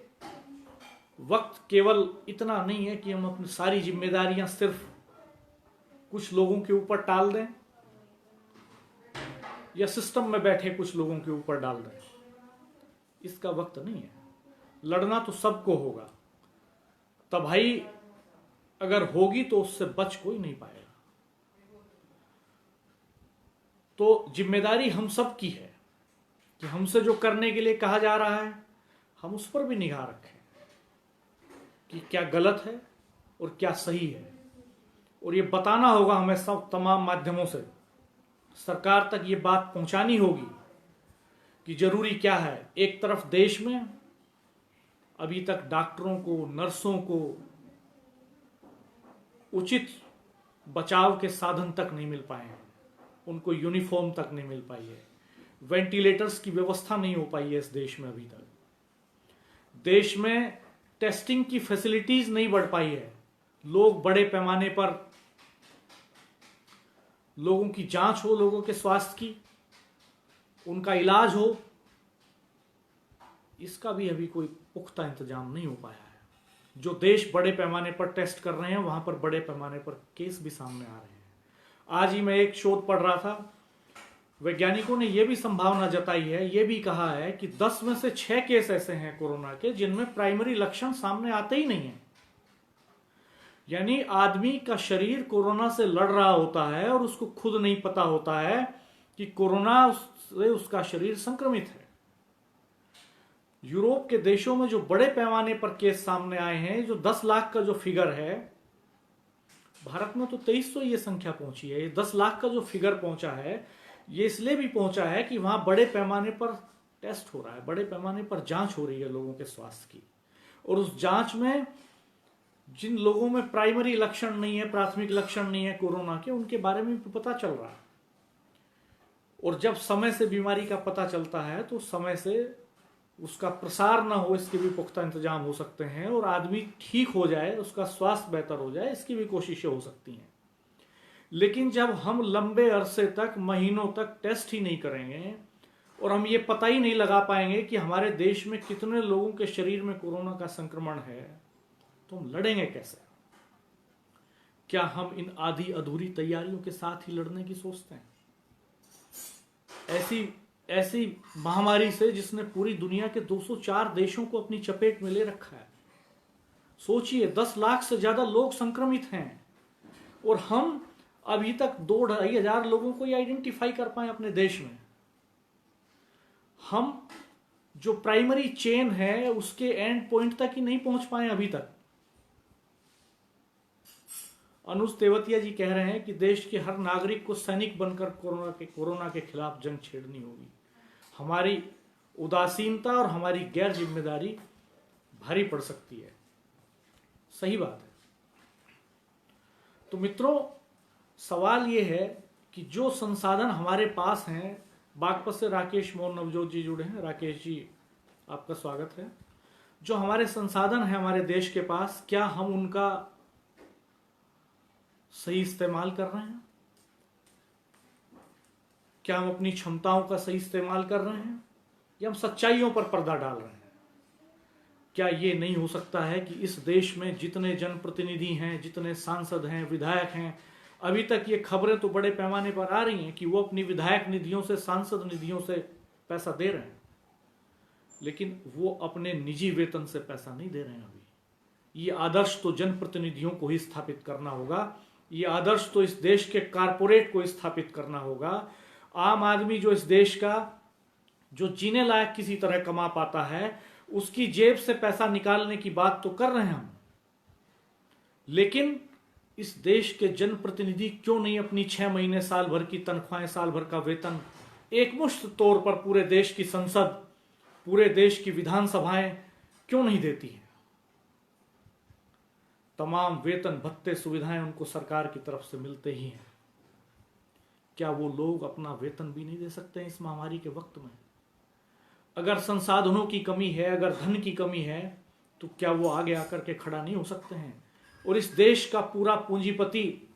वक्त केवल इतना नहीं है कि हम अपनी सारी जिम्मेदारियां सिर्फ कुछ लोगों के ऊपर टाल दें या सिस्टम में बैठे कुछ लोगों के ऊपर डाल दें। इसका वक्त नहीं है। लड़ना तो सबको होगा, तबाही अगर होगी तो उससे बच कोई नहीं पाएगा। तो जिम्मेदारी हम सब की है कि हमसे जो करने के लिए कहा जा रहा है हम उस पर भी निगाह रखें कि क्या गलत है और क्या सही है। और ये बताना होगा हमें सब तमाम माध्यमों से, सरकार तक ये बात पहुंचानी होगी कि जरूरी क्या है। एक तरफ देश में अभी तक डॉक्टरों को, नर्सों को उचित बचाव के साधन तक नहीं मिल पाए हैं, उनको यूनिफॉर्म तक नहीं मिल पाई है, वेंटिलेटर्स की व्यवस्था नहीं हो पाई है इस देश में अभी तक, देश में टेस्टिंग की फैसिलिटीज नहीं बढ़ पाई है, लोग बड़े पैमाने पर लोगों की जांच हो, लोगों के स्वास्थ्य की, उनका इलाज हो, इसका भी अभी कोई पुख्ता इंतजाम नहीं हो पाया है। जो देश बड़े पैमाने पर टेस्ट कर रहे हैं वहां पर बड़े पैमाने पर केस भी सामने आ रहे हैं। आज ही मैं एक शोध पढ़ रहा था, वैज्ञानिकों ने यह भी संभावना जताई है, यह भी कहा है कि 10 में से 6 केस ऐसे हैं कोरोना के जिनमें प्राइमरी लक्षण सामने आते ही नहीं है। यानी आदमी का शरीर कोरोना से लड़ रहा होता है और उसको खुद नहीं पता होता है कि कोरोना से उसका शरीर संक्रमित है। यूरोप के देशों में जो बड़े पैमाने पर केस सामने आए हैं, जो 10 लाख का जो फिगर है, भारत में तो 2300 ये संख्या पहुंची है। ये 10 लाख का जो फिगर पहुंचा है ये इसलिए भी पहुंचा है कि वहां बड़े पैमाने पर टेस्ट हो रहा है, बड़े पैमाने पर जांच हो रही है लोगों के स्वास्थ्य की, और उस जांच में जिन लोगों में प्राइमरी लक्षण नहीं है, प्राथमिक लक्षण नहीं है कोरोना के, उनके बारे में भी पता चल रहा है। और जब समय से बीमारी का पता चलता है तो समय से उसका प्रसार ना हो, इसके भी पुख्ता इंतजाम हो सकते हैं, और आदमी ठीक हो जाए, उसका स्वास्थ्य बेहतर हो जाए, इसकी भी कोशिशें हो सकती हैं। लेकिन जब हम लंबे अरसे तक, महीनों तक टेस्ट ही नहीं करेंगे और हम ये पता ही नहीं लगा पाएंगे कि हमारे देश में कितने लोगों के शरीर में कोरोना का संक्रमण है, तो हम लड़ेंगे कैसे? क्या हम इन आधी अधूरी तैयारियों के साथ ही लड़ने की सोचते हैं? ऐसी महामारी से जिसने पूरी दुनिया के 204 देशों को अपनी चपेट में ले रखा है। सोचिए, 10 लाख से ज्यादा लोग संक्रमित हैं और हम अभी तक 2-2.5 हजार लोगों को आइडेंटिफाई कर पाए अपने देश में। हम जो प्राइमरी चेन है उसके एंड पॉइंट तक ही नहीं पहुंच पाए अभी तक। अनुज तेवतिया जी कह रहे हैं कि देश के हर नागरिक को सैनिक बनकर कोरोना के खिलाफ जंग छेड़नी होगी। हमारी उदासीनता और हमारी गैर जिम्मेदारी भारी पड़ सकती है। सही बात है। तो मित्रों, सवाल यह है कि जो संसाधन हमारे पास हैं, बागपत से राकेश मोहन नवजोत जी जुड़े हैं। राकेश जी, आपका स्वागत है। जो हमारे संसाधन हैं हमारे देश के पास, क्या हम उनका सही इस्तेमाल कर रहे हैं? क्या हम अपनी क्षमताओं का सही इस्तेमाल कर रहे हैं या हम सच्चाइयों पर पर्दा डाल रहे हैं? क्या ये नहीं हो सकता है कि इस देश में जितने जनप्रतिनिधि हैं, जितने सांसद हैं, विधायक हैं, अभी तक ये खबरें तो बड़े पैमाने पर आ रही हैं कि वो अपनी विधायक निधियों से, सांसद निधियों से पैसा दे रहे हैं, लेकिन वो अपने निजी वेतन से पैसा नहीं दे रहे हैं अभी। ये आदर्श तो जनप्रतिनिधियों को ही स्थापित करना होगा। ये आदर्श तो इस देश के कारपोरेट को स्थापित करना होगा। आम आदमी जो इस देश का, जो जीने लायक किसी तरह कमा पाता है, उसकी जेब से पैसा निकालने की बात तो कर रहे हैं हम, लेकिन इस देश के जनप्रतिनिधि क्यों नहीं अपनी 6 महीने, साल भर की तनख्वाहें, साल भर का वेतन एकमुश्त तौर पर पूरे देश की संसद, पूरे देश की विधानसभाएं क्यों नहीं देती हैं? तमाम वेतन, भत्ते, सुविधाएं उनको सरकार की तरफ से मिलते ही हैं। क्या वो लोग अपना वेतन भी नहीं दे सकते हैं इस महामारी के वक्त में? अगर संसाधनों की कमी है, अगर धन की कमी है, तो क्या वो आगे आकर के खड़ा नहीं हो सकते हैं? और इस देश का पूरा पूंजीपति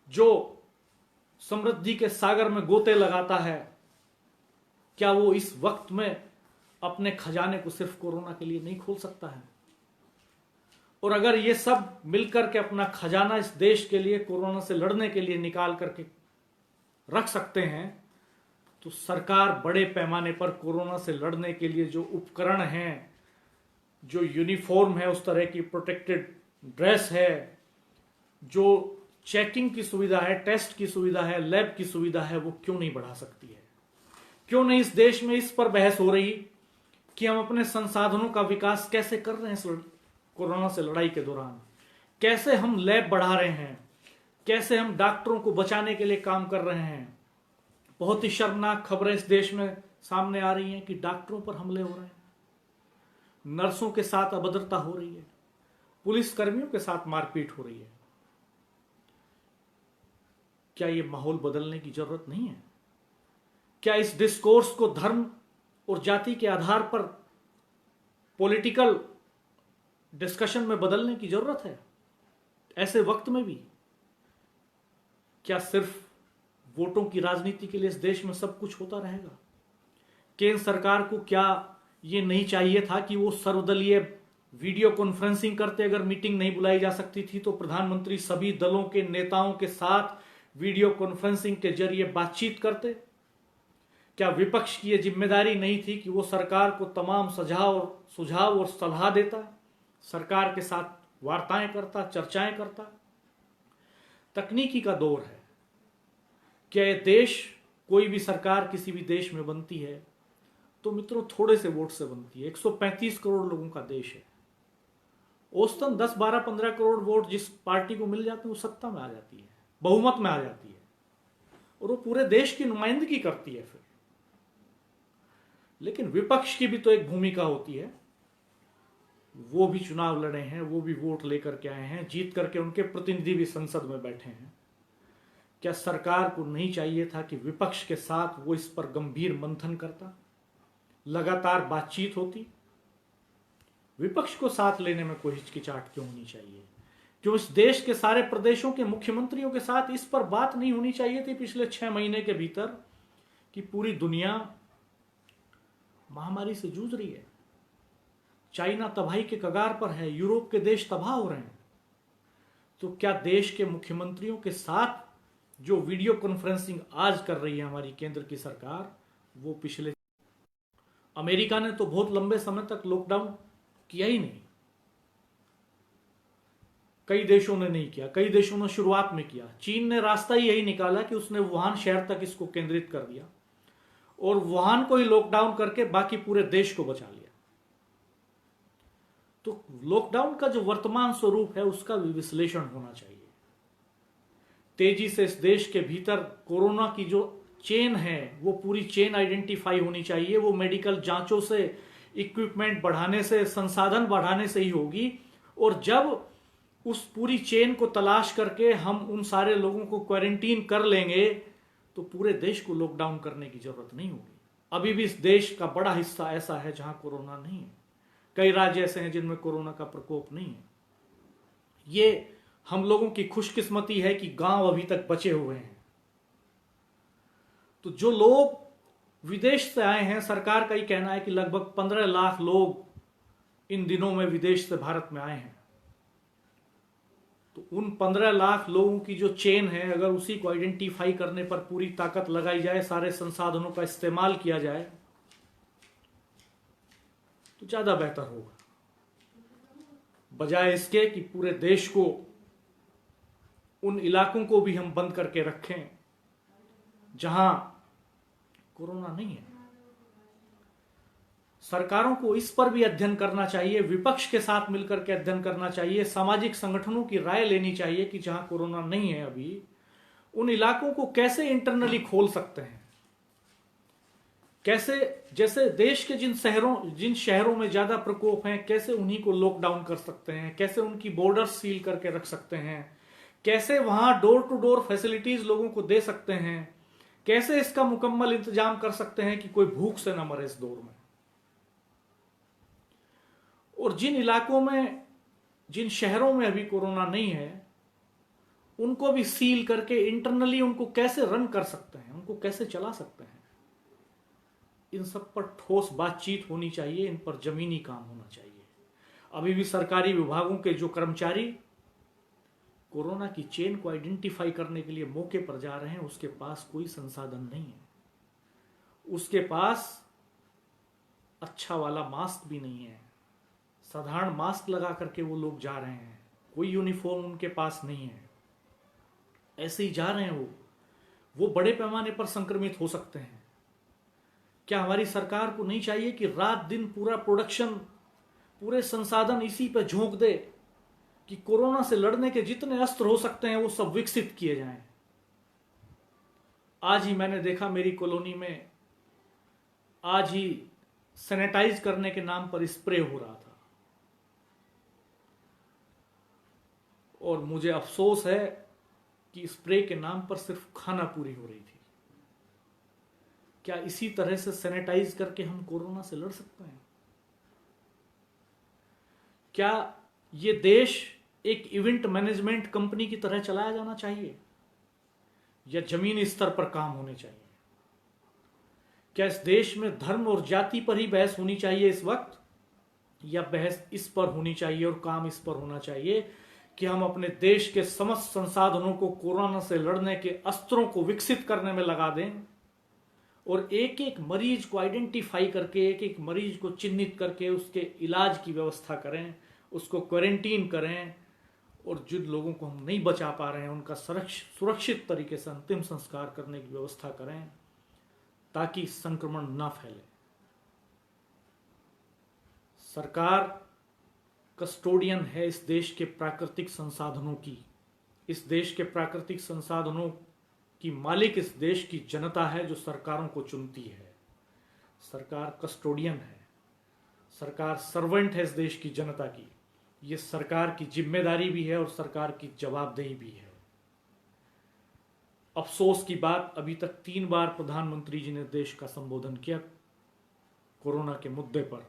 जो समृद्धि के सागर में गोते लगाता है, क्या वो इस वक्त में अपने खजाने को सिर्फ कोरोना के लिए नहीं खोल सकता है? और अगर ये सब मिलकर के अपना खजाना इस देश के लिए, कोरोना से लड़ने के लिए निकाल करके रख सकते हैं, तो सरकार बड़े पैमाने पर कोरोना से लड़ने के लिए जो उपकरण हैं, जो यूनिफॉर्म है, उस तरह की प्रोटेक्टेड ड्रेस है, जो चेकिंग की सुविधा है, टेस्ट की सुविधा है, लैब की सुविधा है, वो क्यों नहीं बढ़ा सकती है? क्यों नहीं इस देश में इस पर बहस हो रही कि हम अपने संसाधनों का विकास कैसे कर रहे हैं कोरोना से लड़ाई के दौरान, कैसे हम लैब बढ़ा रहे हैं, कैसे हम डॉक्टरों को बचाने के लिए काम कर रहे हैं। बहुत ही शर्मनाक खबरें इस देश में सामने आ रही हैं कि डॉक्टरों पर हमले हो रहे हैं, नर्सों के साथ अभद्रता हो रही है, पुलिस कर्मियों के साथ मारपीट हो रही है। क्या यह माहौल बदलने की जरूरत नहीं है? क्या इस डिस्कोर्स को धर्म और जाति के आधार पर पॉलिटिकल डिस्कशन में बदलने की जरूरत है? ऐसे वक्त में भी क्या सिर्फ वोटों की राजनीति के लिए इस देश में सब कुछ होता रहेगा? केंद्र सरकार को क्या ये नहीं चाहिए था कि वो सर्वदलीय वीडियो कॉन्फ्रेंसिंग करते? अगर मीटिंग नहीं बुलाई जा सकती थी तो प्रधानमंत्री सभी दलों के नेताओं के साथ वीडियो कॉन्फ्रेंसिंग के जरिए बातचीत करते। क्या विपक्ष की यह जिम्मेदारी नहीं थी कि वो सरकार को तमाम सुझाव और सलाह देता, सरकार के साथ वार्ताएं करता, चर्चाएं करता? तकनीकी का दौर है। क्या यह देश, कोई भी सरकार किसी भी देश में बनती है तो मित्रों थोड़े से वोट से बनती है। 135 करोड़ लोगों का देश है। औसतन 10, 12, 15 करोड़ वोट जिस पार्टी को मिल जाते हैं वो सत्ता में आ जाती है, बहुमत में आ जाती है और वो पूरे देश की नुमाइंदगी करती है फिर। लेकिन विपक्ष की भी तो एक भूमिका होती है। वो भी चुनाव लड़े हैं, वो भी वोट लेकर के आए हैं, जीत करके उनके प्रतिनिधि भी संसद में बैठे हैं। क्या सरकार को नहीं चाहिए था कि विपक्ष के साथ वो इस पर गंभीर मंथन करता, लगातार बातचीत होती? विपक्ष को साथ लेने में कोई हिचकिचाहट क्यों होनी चाहिए? क्यों इस देश के सारे प्रदेशों के मुख्यमंत्रियों के साथ इस पर बात नहीं होनी चाहिए थी पिछले 6 महीने के भीतर कि पूरी दुनिया महामारी से जूझ रही है, चाइना तबाही के कगार पर है, यूरोप के देश तबाह हो रहे हैं? तो क्या देश के मुख्यमंत्रियों के साथ जो वीडियो कॉन्फ्रेंसिंग आज कर रही है हमारी केंद्र की सरकार, वो पिछले अमेरिका ने तो बहुत लंबे समय तक लॉकडाउन किया ही नहीं। कई देशों ने नहीं किया, कई देशों ने शुरुआत में किया। चीन ने रास्ता ही यही निकाला कि उसने वुहान शहर तक इसको केंद्रित कर दिया और वुहान को ही लॉकडाउन करके बाकी पूरे देश को बचा लिया। तो लॉकडाउन का जो वर्तमान स्वरूप है उसका भी विश्लेषण होना चाहिए। तेजी से इस देश के भीतर कोरोना की जो चेन है वो पूरी चेन आइडेंटिफाई होनी चाहिए। वो मेडिकल जांचों से, इक्विपमेंट बढ़ाने से, संसाधन बढ़ाने से ही होगी। और जब उस पूरी चेन को तलाश करके हम उन सारे लोगों को क्वारंटीन कर लेंगे तो पूरे देश को लॉकडाउन करने की जरूरत नहीं होगी। अभी भी इस देश का बड़ा हिस्सा ऐसा है जहां कोरोना नहीं है। कई राज्य ऐसे हैं जिनमें कोरोना का प्रकोप नहीं है। ये हम लोगों की खुशकिस्मती है कि गांव अभी तक बचे हुए हैं। तो जो लोग विदेश से आए हैं, सरकार का ही कहना है कि लगभग 15 लाख लोग इन दिनों में विदेश से भारत में आए हैं। तो उन 15 लाख लोगों की जो चेन है, अगर उसी को आइडेंटिफाई करने पर पूरी ताकत लगाई जाए, सारे संसाधनों का इस्तेमाल किया जाए तो ज्यादा बेहतर होगा, बजाय इसके कि पूरे देश को, उन इलाकों को भी हम बंद करके रखें जहां कोरोना नहीं है। सरकारों को इस पर भी अध्ययन करना चाहिए, विपक्ष के साथ मिलकर के अध्ययन करना चाहिए, सामाजिक संगठनों की राय लेनी चाहिए कि जहां कोरोना नहीं है अभी, उन इलाकों को कैसे इंटरनली खोल सकते हैं। कैसे, जैसे देश के जिन शहरों में ज्यादा प्रकोप है, कैसे उन्हीं को लॉकडाउन कर सकते हैं, कैसे उनकी बॉर्डर सील करके रख सकते हैं, कैसे वहां डोर टू डोर फैसिलिटीज लोगों को दे सकते हैं, कैसे इसका मुकम्मल इंतजाम कर सकते हैं कि कोई भूख से ना मरे इस दौर में। और जिन इलाकों में, जिन शहरों में अभी कोरोना नहीं है, उनको भी सील करके इंटरनली उनको कैसे रन कर सकते हैं, उनको कैसे चला सकते हैं, इन सब पर ठोस बातचीत होनी चाहिए, इन पर जमीनी काम होना चाहिए। अभी भी सरकारी विभागों के जो कर्मचारी कोरोना की चेन को आइडेंटिफाई करने के लिए मौके पर जा रहे हैं, उसके पास कोई संसाधन नहीं है, उसके पास अच्छा वाला मास्क भी नहीं है, साधारण मास्क लगा करके वो लोग जा रहे हैं, कोई यूनिफॉर्म उनके पास नहीं है, ऐसे ही जा रहे हैं वो बड़े पैमाने पर संक्रमित हो सकते हैं। क्या हमारी सरकार को नहीं चाहिए कि रात दिन पूरा प्रोडक्शन, पूरे संसाधन इसी पे झोंक दे कि कोरोना से लड़ने के जितने अस्त्र हो सकते हैं वो सब विकसित किए जाएं? आज ही मैंने देखा मेरी कॉलोनी में, आज ही सैनिटाइज करने के नाम पर स्प्रे हो रहा था, और मुझे अफसोस है कि स्प्रे के नाम पर सिर्फ खाना पूरी हो रही थी। क्या इसी तरह से सैनिटाइज करके हम कोरोना से लड़ सकते हैं? क्या ये देश एक इवेंट मैनेजमेंट कंपनी की तरह चलाया जाना चाहिए, या जमीनी स्तर पर काम होने चाहिए? क्या इस देश में धर्म और जाति पर ही बहस होनी चाहिए इस वक्त, या बहस इस पर होनी चाहिए और काम इस पर होना चाहिए कि हम अपने देश के समस्त संसाधनों को कोरोना से लड़ने के अस्त्रों को विकसित करने में लगा दें, और एक एक मरीज को आइडेंटिफाई करके, एक एक मरीज को चिन्हित करके उसके इलाज की व्यवस्था करें, उसको क्वारंटीन करें, और जिन लोगों को हम नहीं बचा पा रहे हैं उनका सुरक्षित तरीके से अंतिम संस्कार करने की व्यवस्था करें, ताकि संक्रमण ना फैले। सरकार कस्टोडियन है इस देश के प्राकृतिक संसाधनों की। इस देश के प्राकृतिक संसाधनों की मालिक इस देश की जनता है, जो सरकारों को चुनती है। सरकार कस्टोडियन है, सरकार सर्वेंट है इस देश की जनता की। ये सरकार की जिम्मेदारी भी है और सरकार की जवाबदेही भी है। अफसोस की बात, अभी तक 3 बार प्रधानमंत्री जी ने देश का संबोधन किया कोरोना के मुद्दे पर,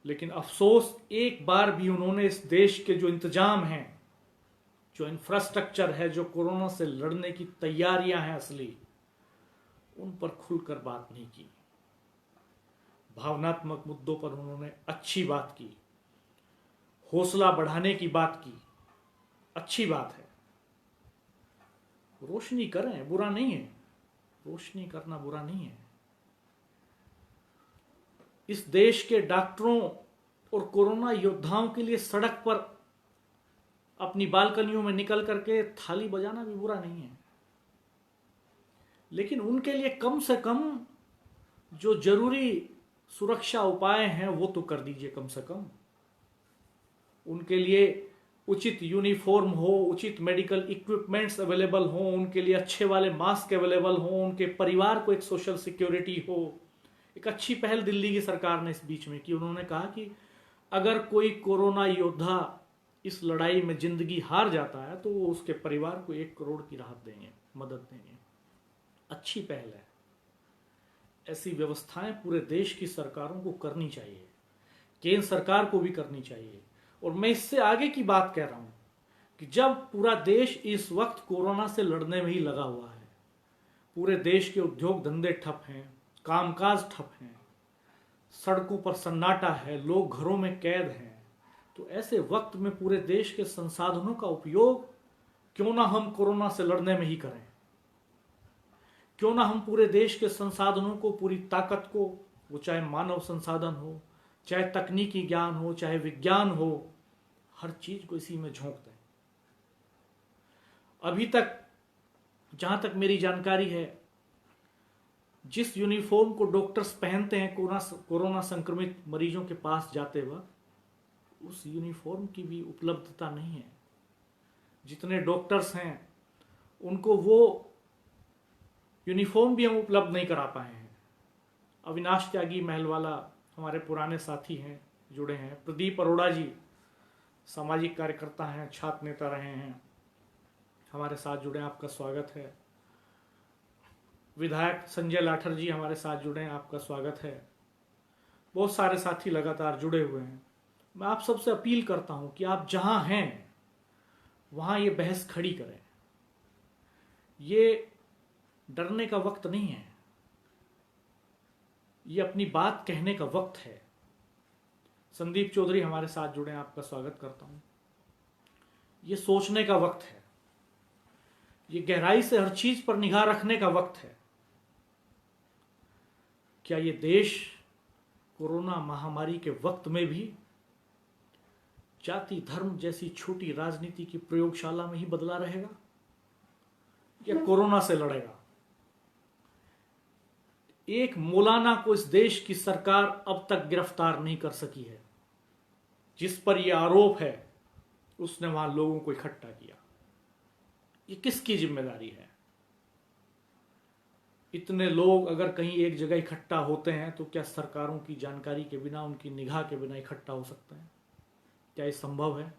लेकिन अफसोस एक बार भी उन्होंने इस देश के जो इंतजाम हैं, जो इंफ्रास्ट्रक्चर है, जो कोरोना से लड़ने की तैयारियां हैं असली, उन पर खुलकर बात नहीं की। भावनात्मक मुद्दों पर उन्होंने अच्छी बात की, हौसला बढ़ाने की बात की, अच्छी बात है। रोशनी करें, बुरा नहीं है, रोशनी करना बुरा नहीं है। इस देश के डॉक्टरों और कोरोना योद्धाओं के लिए सड़क पर अपनी बालकनियों में निकल करके थाली बजाना भी बुरा नहीं है, लेकिन उनके लिए कम से कम जो जरूरी सुरक्षा उपाय हैं वो तो कर दीजिए। कम से कम उनके लिए उचित यूनिफॉर्म हो, उचित मेडिकल इक्विपमेंट्स अवेलेबल हो, उनके लिए अच्छे वाले मास्क अवेलेबल हो, उनके परिवार को एक सोशल सिक्योरिटी हो। एक अच्छी पहल दिल्ली की सरकार ने इस बीच में की। उन्होंने कहा कि अगर कोई कोरोना योद्धा इस लड़ाई में जिंदगी हार जाता है तो वो उसके परिवार को 1 करोड़ की राहत देंगे, मदद देंगे। अच्छी पहल है। ऐसी व्यवस्थाएं पूरे देश की सरकारों को करनी चाहिए, केंद्र सरकार को भी करनी चाहिए। और मैं इससे आगे की बात कह रहा हूं कि जब पूरा देश इस वक्त कोरोना से लड़ने में ही लगा हुआ है, पूरे देश के उद्योग धंधे ठप हैं, कामकाज ठप हैं, सड़कों पर सन्नाटा है, लोग घरों में कैद हैं, तो ऐसे वक्त में पूरे देश के संसाधनों का उपयोग क्यों ना हम कोरोना से लड़ने में ही करें? क्यों ना हम पूरे देश के संसाधनों को, पूरी ताकत को, वो चाहे मानव संसाधन हो, चाहे तकनीकी ज्ञान हो, चाहे विज्ञान हो, हर चीज को इसी में झोंक दें। अभी तक जहां तक मेरी जानकारी है, जिस यूनिफॉर्म को डॉक्टर्स पहनते हैं कोरोना संक्रमित मरीजों के पास जाते वक्त, उस यूनिफॉर्म की भी उपलब्धता नहीं है। जितने डॉक्टर्स हैं उनको वो यूनिफॉर्म भी हम उपलब्ध नहीं करा पाए हैं। अविनाश त्यागी महलवाला हमारे पुराने साथी हैं, जुड़े हैं। प्रदीप अरोड़ा जी सामाजिक कार्यकर्ता हैं, छात्र नेता रहे हैं, हमारे साथ जुड़े, आपका स्वागत है। विधायक संजय लाठर जी हमारे साथ जुड़े हैं, आपका स्वागत है। बहुत सारे साथी लगातार जुड़े हुए हैं। मैं आप सबसे अपील करता हूं कि आप जहां हैं वहां ये बहस खड़ी करें। ये डरने का वक्त नहीं है, ये अपनी बात कहने का वक्त है। संदीप चौधरी हमारे साथ जुड़े हैं, आपका स्वागत करता हूं। ये सोचने का वक्त है, ये गहराई से हर चीज पर निगाह रखने का वक्त है। क्या ये देश कोरोना महामारी के वक्त में भी जाति धर्म जैसी छोटी राजनीति की प्रयोगशाला में ही बदला रहेगा, या कोरोना से लड़ेगा? एक मौलाना को इस देश की सरकार अब तक गिरफ्तार नहीं कर सकी है। जिस पर यह आरोप है उसने वहां लोगों को इकट्ठा किया। ये किसकी जिम्मेदारी है? इतने लोग अगर कहीं एक जगह इकट्ठा होते हैं तो क्या सरकारों की जानकारी के बिना, उनकी निगाह के बिना इकट्ठा हो सकते हैं? क्या ये संभव है?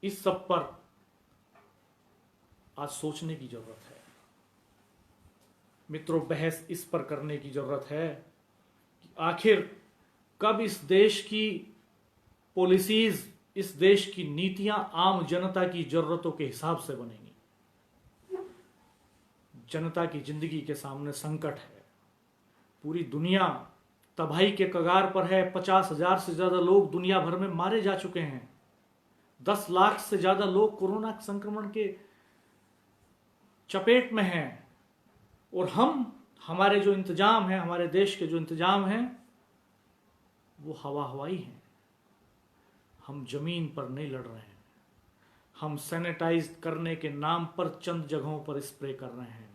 इस सब पर आज सोचने की जरूरत है मित्रों। बहस इस पर करने की जरूरत है कि आखिर कब इस देश की पॉलिसीज, इस देश की नीतियां आम जनता की जरूरतों के हिसाब से बनेंगी। जनता की जिंदगी के सामने संकट है। पूरी दुनिया तबाही के कगार पर है। 50,000 से ज्यादा लोग दुनिया भर में मारे जा चुके हैं। 10 लाख से ज्यादा लोग कोरोना संक्रमण के चपेट में हैं। और हमारे जो इंतजाम है, हमारे देश के जो इंतजाम हैं, वो हवा हवाई हैं। हम जमीन पर नहीं लड़ रहे हैं। हम सैनिटाइज करने के नाम पर चंद जगहों पर स्प्रे कर रहे हैं।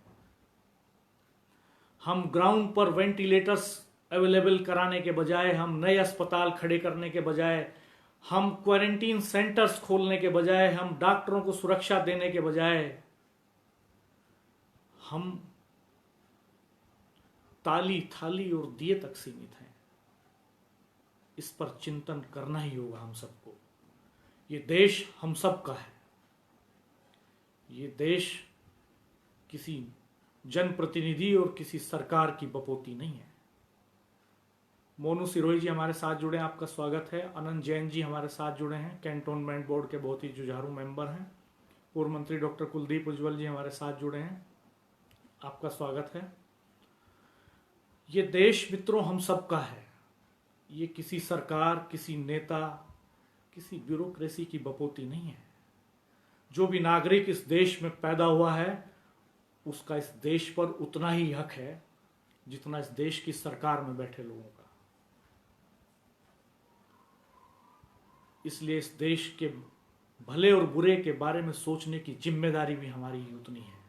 हम ग्राउंड पर वेंटिलेटर्स अवेलेबल कराने के बजाय, हम नए अस्पताल खड़े करने के बजाय, हम क्वारंटीन सेंटर्स खोलने के बजाय, हम डॉक्टरों को सुरक्षा देने के बजाय, हम ताली, थाली और दिए तक सीमित हैं। इस पर चिंतन करना ही होगा हम सबको। ये देश हम सबका है। ये देश किसी जनप्रतिनिधि और किसी सरकार की बपोती नहीं है। मोनू सिरोही जी हमारे साथ जुड़े हैं, आपका स्वागत है। अनंत जैन जी हमारे साथ जुड़े हैं, कैंटोनमेंट बोर्ड के बहुत ही जुझारू मेंबर हैं। पूर्व मंत्री डॉक्टर कुलदीप उज्ज्वल जी हमारे साथ जुड़े हैं, आपका स्वागत है। ये देश मित्रों हम सबका है। ये किसी सरकार, किसी नेता, किसी ब्यूरोक्रेसी की बपोती नहीं है। जो भी नागरिक इस देश में पैदा हुआ है उसका इस देश पर उतना ही हक है जितना इस देश की सरकार में बैठे लोगों का। इसलिए इस देश के भले और बुरे के बारे में सोचने की जिम्मेदारी भी हमारी ही उतनी है।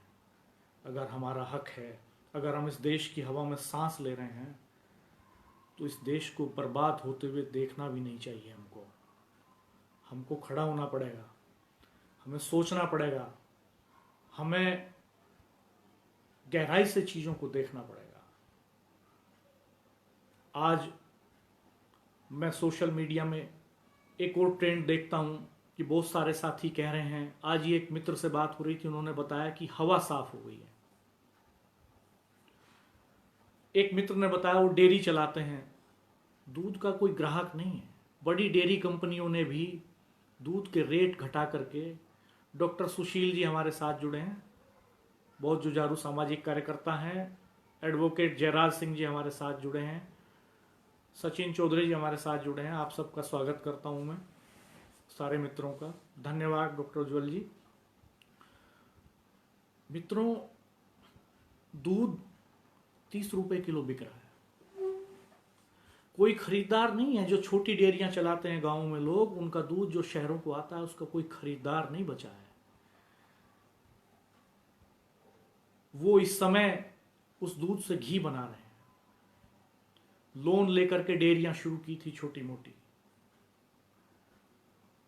अगर हमारा हक है, अगर हम इस देश की हवा में सांस ले रहे हैं, तो इस देश को बर्बाद होते हुए देखना भी नहीं चाहिए। हमको खड़ा होना पड़ेगा, हमें सोचना पड़ेगा, हमें गहराई से चीजों को देखना पड़ेगा। आज मैं सोशल मीडिया में एक और ट्रेंड देखता हूं कि बहुत सारे साथी कह रहे हैं, आज ही एक मित्र से बात हो रही थी, उन्होंने बताया कि हवा साफ हो गई है। एक मित्र ने बताया वो डेयरी चलाते हैं, दूध का कोई ग्राहक नहीं है। बड़ी डेयरी कंपनियों ने भी दूध के रेट घटा करके, डॉक्टर सुशील जी हमारे साथ जुड़े हैं, बहुत जुझारू सामाजिक कार्यकर्ता हैं। एडवोकेट जयराज सिंह जी हमारे साथ जुड़े हैं, सचिन चौधरी जी हमारे साथ जुड़े हैं। आप सबका स्वागत करता हूं मैं, सारे मित्रों का धन्यवाद। डॉक्टर उज्ज्वल जी। मित्रों, दूध 30 रुपए किलो बिक रहा है। कोई खरीदार नहीं है। जो छोटी डेयरियां चलाते हैं गांवों में लोग, उनका दूध जो शहरों को आता है उसका कोई खरीदार नहीं बचा है। वो इस समय उस दूध से घी बना रहे हैं। लोन लेकर के डेयरियां शुरू की थी छोटी मोटी,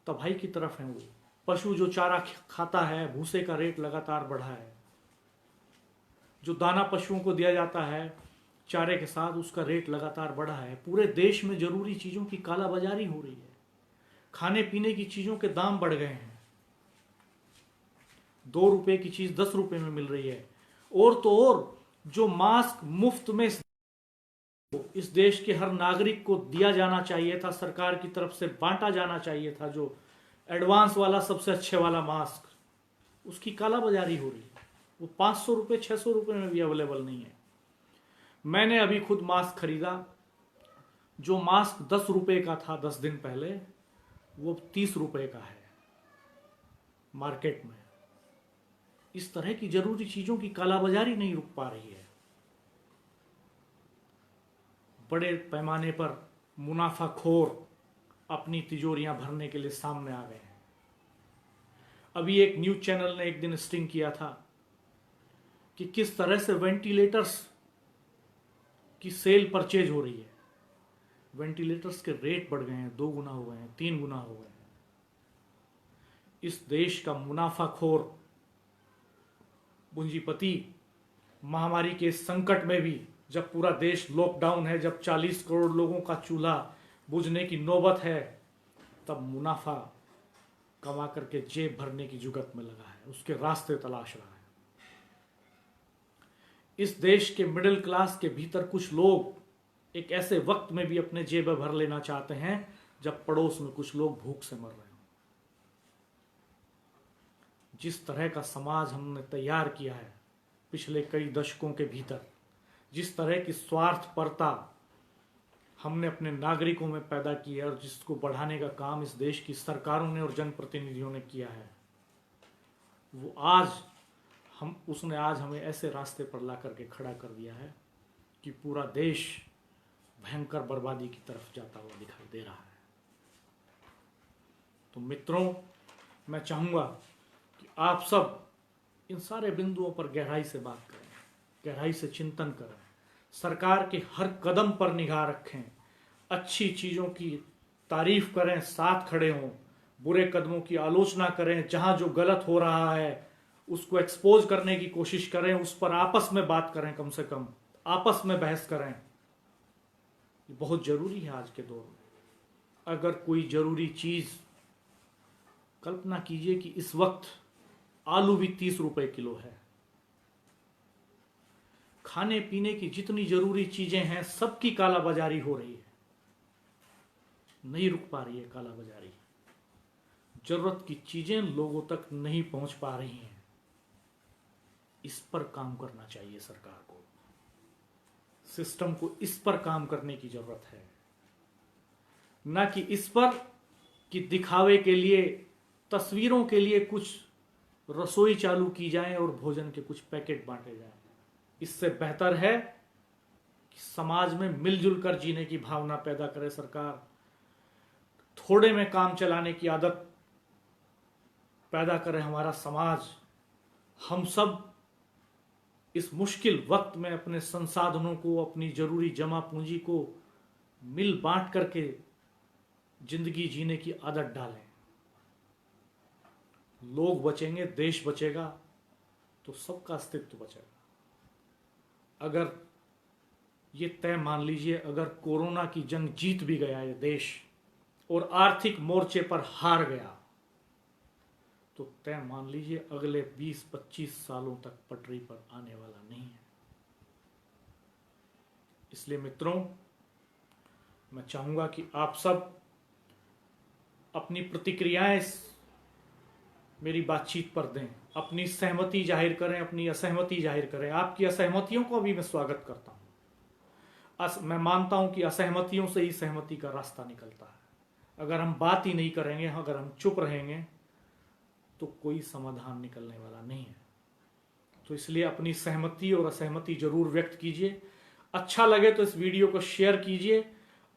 तबाही की तरफ है वो। पशु जो चारा खाता है, भूसे का रेट लगातार बढ़ा है। जो दाना पशुओं को दिया जाता है चारे के साथ, उसका रेट लगातार बढ़ा है। पूरे देश में जरूरी चीजों की कालाबाजारी हो रही है। खाने पीने की चीजों के दाम बढ़ गए हैं। 2 रुपए की चीज 10 रुपए में मिल रही है। और तो और जो मास्क मुफ्त में इस देश के हर नागरिक को दिया जाना चाहिए था, सरकार की तरफ से बांटा जाना चाहिए था, जो एडवांस वाला सबसे अच्छे वाला मास्क, उसकी कालाबाजारी हो रही है। वो 500 रुपए 600 रुपए में भी अवेलेबल नहीं है। मैंने अभी खुद मास्क खरीदा। जो मास्क 10 रुपए का था 10 दिन पहले, वो 30 रुपए का है मार्केट में। इस तरह की जरूरी चीजों की कालाबाजारी नहीं रुक पा रही है। बड़े पैमाने पर मुनाफाखोर अपनी तिजोरियां भरने के लिए सामने आ गए हैं। अभी एक न्यूज चैनल ने एक दिन स्टिंग किया था कि किस तरह से वेंटिलेटर्स की सेल परचेज हो रही है। वेंटिलेटर्स के रेट बढ़ गए हैं, 2 गुना हो गए हैं, 3 गुना हो गए हैं। इस देश का मुनाफाखोर पूंजीपति महामारी के संकट में भी, जब पूरा देश लॉकडाउन है, जब 40 करोड़ लोगों का चूल्हा बुझने की नौबत है, तब मुनाफा कमा करके जेब भरने की जुगत में लगा है, उसके रास्ते तलाश रहा है। इस देश के मिडिल क्लास के भीतर कुछ लोग एक ऐसे वक्त में भी अपने जेब भर लेना चाहते हैं जब पड़ोस में कुछ लोग भूख से मर रहे हैं। जिस तरह का समाज हमने तैयार किया है पिछले कई दशकों के भीतर, जिस तरह की स्वार्थपरता हमने अपने नागरिकों में पैदा की है और जिसको बढ़ाने का काम इस देश की सरकारों ने और जनप्रतिनिधियों ने किया है, वो उसने आज हमें ऐसे रास्ते पर ला करके खड़ा कर दिया है कि पूरा देश भयंकर बर्बादी की तरफ जाता हुआ दिखाई दे रहा है। तो मित्रों, मैं चाहूँगा कि आप सब इन सारे बिंदुओं पर गहराई से बात करें, गहराई से चिंतन करें, सरकार के हर कदम पर निगाह रखें, अच्छी चीज़ों की तारीफ करें, साथ खड़े हों, बुरे कदमों की आलोचना करें, जहां जो गलत हो रहा है उसको एक्सपोज करने की कोशिश करें, उस पर आपस में बात करें, कम से कम आपस में बहस करें। ये बहुत जरूरी है आज के दौर में। अगर कोई जरूरी चीज, कल्पना कीजिए कि इस वक्त आलू भी 30 रुपए किलो है, खाने पीने की जितनी जरूरी चीजें हैं सबकी कालाबाजारी हो रही है, नहीं रुक पा रही है कालाबाजारी। जरूरत की चीजें लोगों तक नहीं पहुंच पा रही हैं। इस पर काम करना चाहिए सरकार को, सिस्टम को इस पर काम करने की जरूरत है, ना कि इस पर कि दिखावे के लिए, तस्वीरों के लिए कुछ रसोई चालू की जाए और भोजन के कुछ पैकेट बांटे जाएं। इससे बेहतर है कि समाज में मिलजुल कर जीने की भावना पैदा करे सरकार, थोड़े में काम चलाने की आदत पैदा करे हमारा समाज। हम सब इस मुश्किल वक्त में अपने संसाधनों को, अपनी जरूरी जमा पूंजी को मिल बांट करके जिंदगी जीने की आदत डालें। लोग बचेंगे, देश बचेगा, तो सबका अस्तित्व बचेगा। अगर ये तय मान लीजिए, अगर कोरोना की जंग जीत भी गया ये देश और आर्थिक मोर्चे पर हार गया, तो तय मान लीजिए अगले 20-25 सालों तक पटरी पर आने वाला नहीं है। इसलिए मित्रों, मैं चाहूंगा कि आप सब अपनी प्रतिक्रियाएं मेरी बातचीत पर दें, अपनी सहमति जाहिर करें, अपनी असहमति जाहिर करें। आपकी असहमतियों को भी मैं स्वागत करता हूं। मैं मानता हूं कि असहमतियों से ही सहमति का रास्ता निकलता है। अगर हम बात ही नहीं करेंगे, अगर हम चुप रहेंगे, तो कोई समाधान निकलने वाला नहीं है। तो इसलिए अपनी सहमति और असहमति जरूर व्यक्त कीजिए। अच्छा लगे तो इस वीडियो को शेयर कीजिए,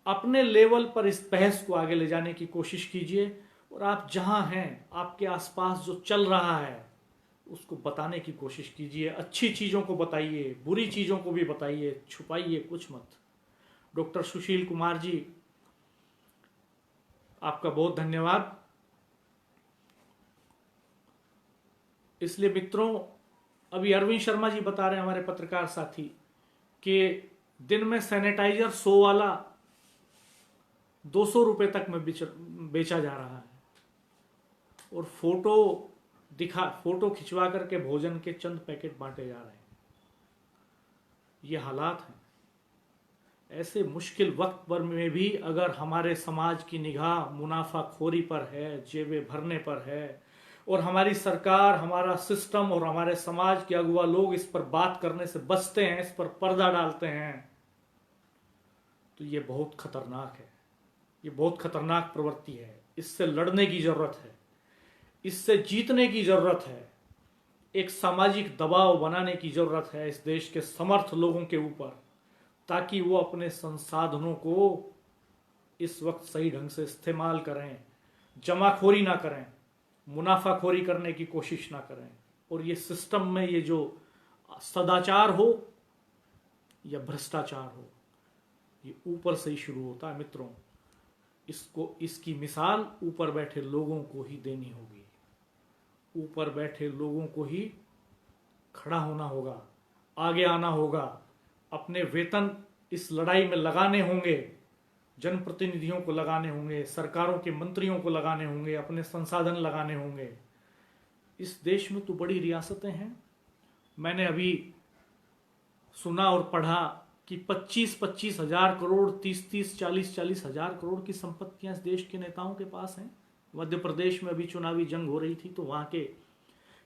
अपने लेवल पर इस बहस को आगे ले जाने की कोशिश कीजिए, और आप जहां हैं, आपके आसपास जो चल रहा है उसको बताने की कोशिश कीजिए। अच्छी चीजों को बताइए, बुरी चीजों को भी बताइए, छुपाइए कुछ मत। डॉक्टर सुशील कुमार जी, आपका बहुत धन्यवाद। इसलिए मित्रों, अभी अरविंद शर्मा जी बता रहे हैं, हमारे पत्रकार साथी, कि दिन में सैनिटाइजर 100 वाला 200 रुपए तक में बेचा जा रहा है, और फोटो खिंचवा करके भोजन के चंद पैकेट बांटे जा रहे हैं। ये हालात हैं। ऐसे मुश्किल वक्त पर में भी अगर हमारे समाज की निगाह मुनाफाखोरी पर है, जेबें भरने पर है, और हमारी सरकार, हमारा सिस्टम और हमारे समाज के अगुवा लोग इस पर बात करने से बचते हैं, इस पर पर्दा डालते हैं, तो ये बहुत खतरनाक है। ये बहुत खतरनाक प्रवृत्ति है। इससे लड़ने की जरूरत है, इससे जीतने की जरूरत है। एक सामाजिक दबाव बनाने की जरूरत है इस देश के समर्थ लोगों के ऊपर, ताकि वो अपने संसाधनों को इस वक्त सही ढंग से इस्तेमाल करें, जमाखोरी ना करें, मुनाफाखोरी करने की कोशिश ना करें, और ये सिस्टम में ये जो सदाचार हो, या भ्रष्टाचार हो, ये ऊपर से ही शुरू होता है मित्रों। इसकी मिसाल ऊपर बैठे लोगों को ही देनी होगी। ऊपर बैठे लोगों को ही खड़ा होना होगा, आगे आना होगा, अपने वेतन इस लड़ाई में लगाने होंगे, जनप्रतिनिधियों को लगाने होंगे, सरकारों के मंत्रियों को लगाने होंगे, अपने संसाधन लगाने होंगे। इस देश में तो बड़ी रियासतें हैं। मैंने अभी सुना और पढ़ा कि 25-25 हजार करोड़, 30-30, 40-40 हजार करोड़ की संपत्तियां इस देश के नेताओं के पास हैं। मध्य प्रदेश में अभी चुनावी जंग हो रही थी तो वहां के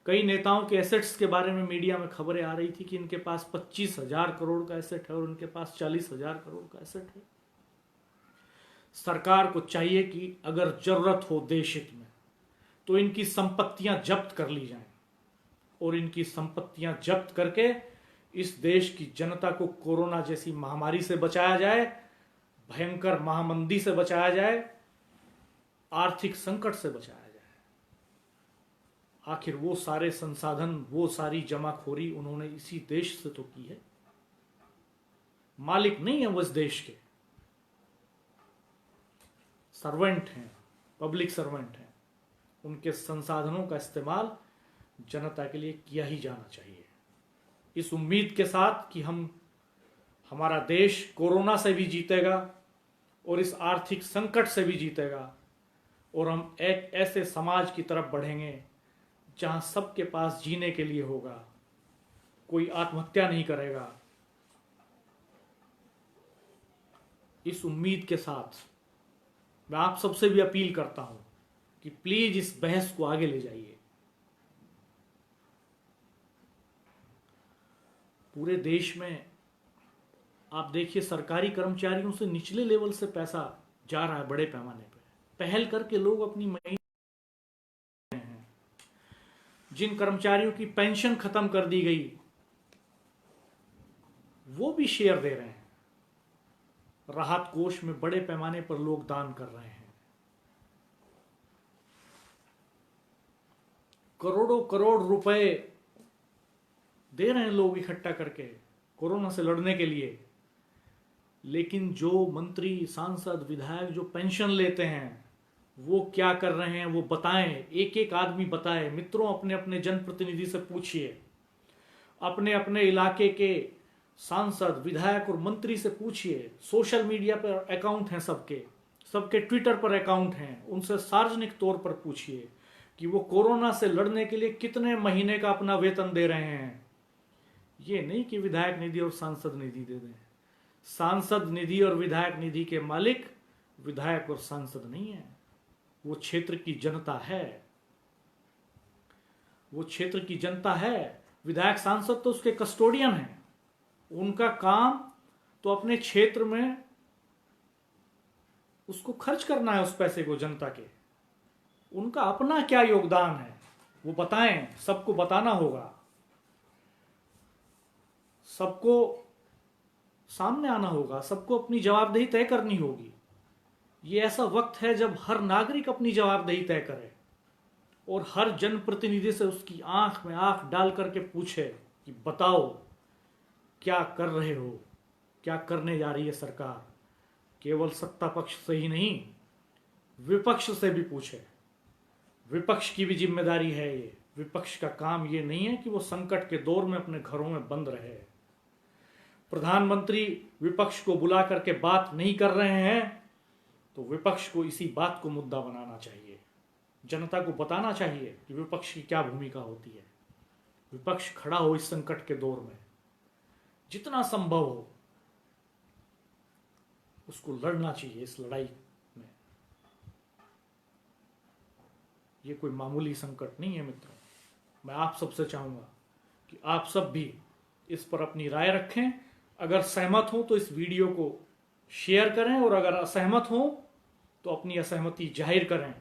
कई नेताओं के एसेट्स के बारे में मीडिया में खबरें आ रही थी कि इनके पास 25 हजार करोड़ का एसेट है और उनके पास 40 हजार करोड़ का एसेट है। सरकार को चाहिए कि अगर जरूरत हो देश हित में तो इनकी संपत्तियां जब्त कर ली जाएं और इनकी संपत्तियां जब्त करके इस देश की जनता को कोरोना जैसी महामारी से बचाया जाए, भयंकर महामंदी से बचाया जाए, आर्थिक संकट से बचाया जाए। आखिर वो सारे संसाधन, वो सारी जमाखोरी उन्होंने इसी देश से तो की है। मालिक नहीं है वो इस देश के, सर्वेंट हैं, पब्लिक सर्वेंट हैं। उनके संसाधनों का इस्तेमाल जनता के लिए किया ही जाना चाहिए, इस उम्मीद के साथ कि हमारा देश कोरोना से भी जीतेगा और इस आर्थिक संकट से भी जीतेगा और हम एक ऐसे समाज की तरफ बढ़ेंगे जहां सबके पास जीने के लिए होगा, कोई आत्महत्या नहीं करेगा। इस उम्मीद के साथ मैं आप सबसे भी अपील करता हूं कि प्लीज इस बहस को आगे ले जाइए। पूरे देश में आप देखिए सरकारी कर्मचारियों से निचले लेवल से पैसा जा रहा है बड़े पैमाने पे। पहल करके लोग अपनी महीने हैं। जिन कर्मचारियों की पेंशन खत्म कर दी गई वो भी शेयर दे रहे हैं। राहत कोष में बड़े पैमाने पर लोग दान कर रहे हैं। करोड़ों करोड़ रुपए दे रहे हैं लोग इकट्ठा करके कोरोना से लड़ने के लिए। लेकिन जो मंत्री, सांसद, विधायक जो पेंशन लेते हैं वो क्या कर रहे हैं वो बताएं, एक एक आदमी बताए। मित्रों, अपने अपने जनप्रतिनिधि से पूछिए, अपने अपने इलाके के सांसद, विधायक और मंत्री से पूछिए। सोशल मीडिया पर अकाउंट हैं सबके ट्विटर पर अकाउंट हैं, उनसे सार्वजनिक तौर पर पूछिए कि वो कोरोना से लड़ने के लिए कितने महीने का अपना वेतन दे रहे हैं। ये नहीं कि विधायक निधि और सांसद निधि दे दें। सांसद निधि और विधायक निधि के मालिक विधायक और सांसद नहीं है, वो क्षेत्र की जनता है। वो क्षेत्र की जनता है। विधायक सांसद तो उसके कस्टोडियन हैं। उनका काम तो अपने क्षेत्र में उसको खर्च करना है, उस पैसे को जनता के। उनका अपना क्या योगदान है वो बताएं, सबको बताना होगा, सबको सामने आना होगा, सबको अपनी जवाबदेही तय करनी होगी। ये ऐसा वक्त है जब हर नागरिक अपनी जवाबदेही तय करे और हर जनप्रतिनिधि से उसकी आंख में आंख डाल करके पूछे कि बताओ क्या कर रहे हो, क्या करने जा रही है सरकार। केवल सत्ता पक्ष से ही नहीं, विपक्ष से भी पूछे। विपक्ष की भी जिम्मेदारी है ये। विपक्ष का काम ये नहीं है कि वो संकट के दौर में अपने घरों में बंद रहे। प्रधानमंत्री विपक्ष को बुला करके बात नहीं कर रहे हैं तो विपक्ष को इसी बात को मुद्दा बनाना चाहिए। जनता को बताना चाहिए कि विपक्ष की क्या भूमिका होती है। विपक्ष खड़ा हो इस संकट के दौर में, जितना संभव हो उसको लड़ना चाहिए इस लड़ाई में। ये कोई मामूली संकट नहीं है मित्रों। मैं आप सबसे चाहूंगा कि आप सब भी इस पर अपनी राय रखें। अगर सहमत हो तो इस वीडियो को शेयर करें और अगर असहमत हो तो अपनी असहमति जाहिर करें,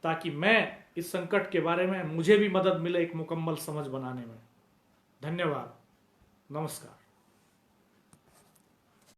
ताकि मैं इस संकट के बारे में मुझे भी मदद मिले एक मुकम्मल समझ बनाने में। धन्यवाद। नमस्कार।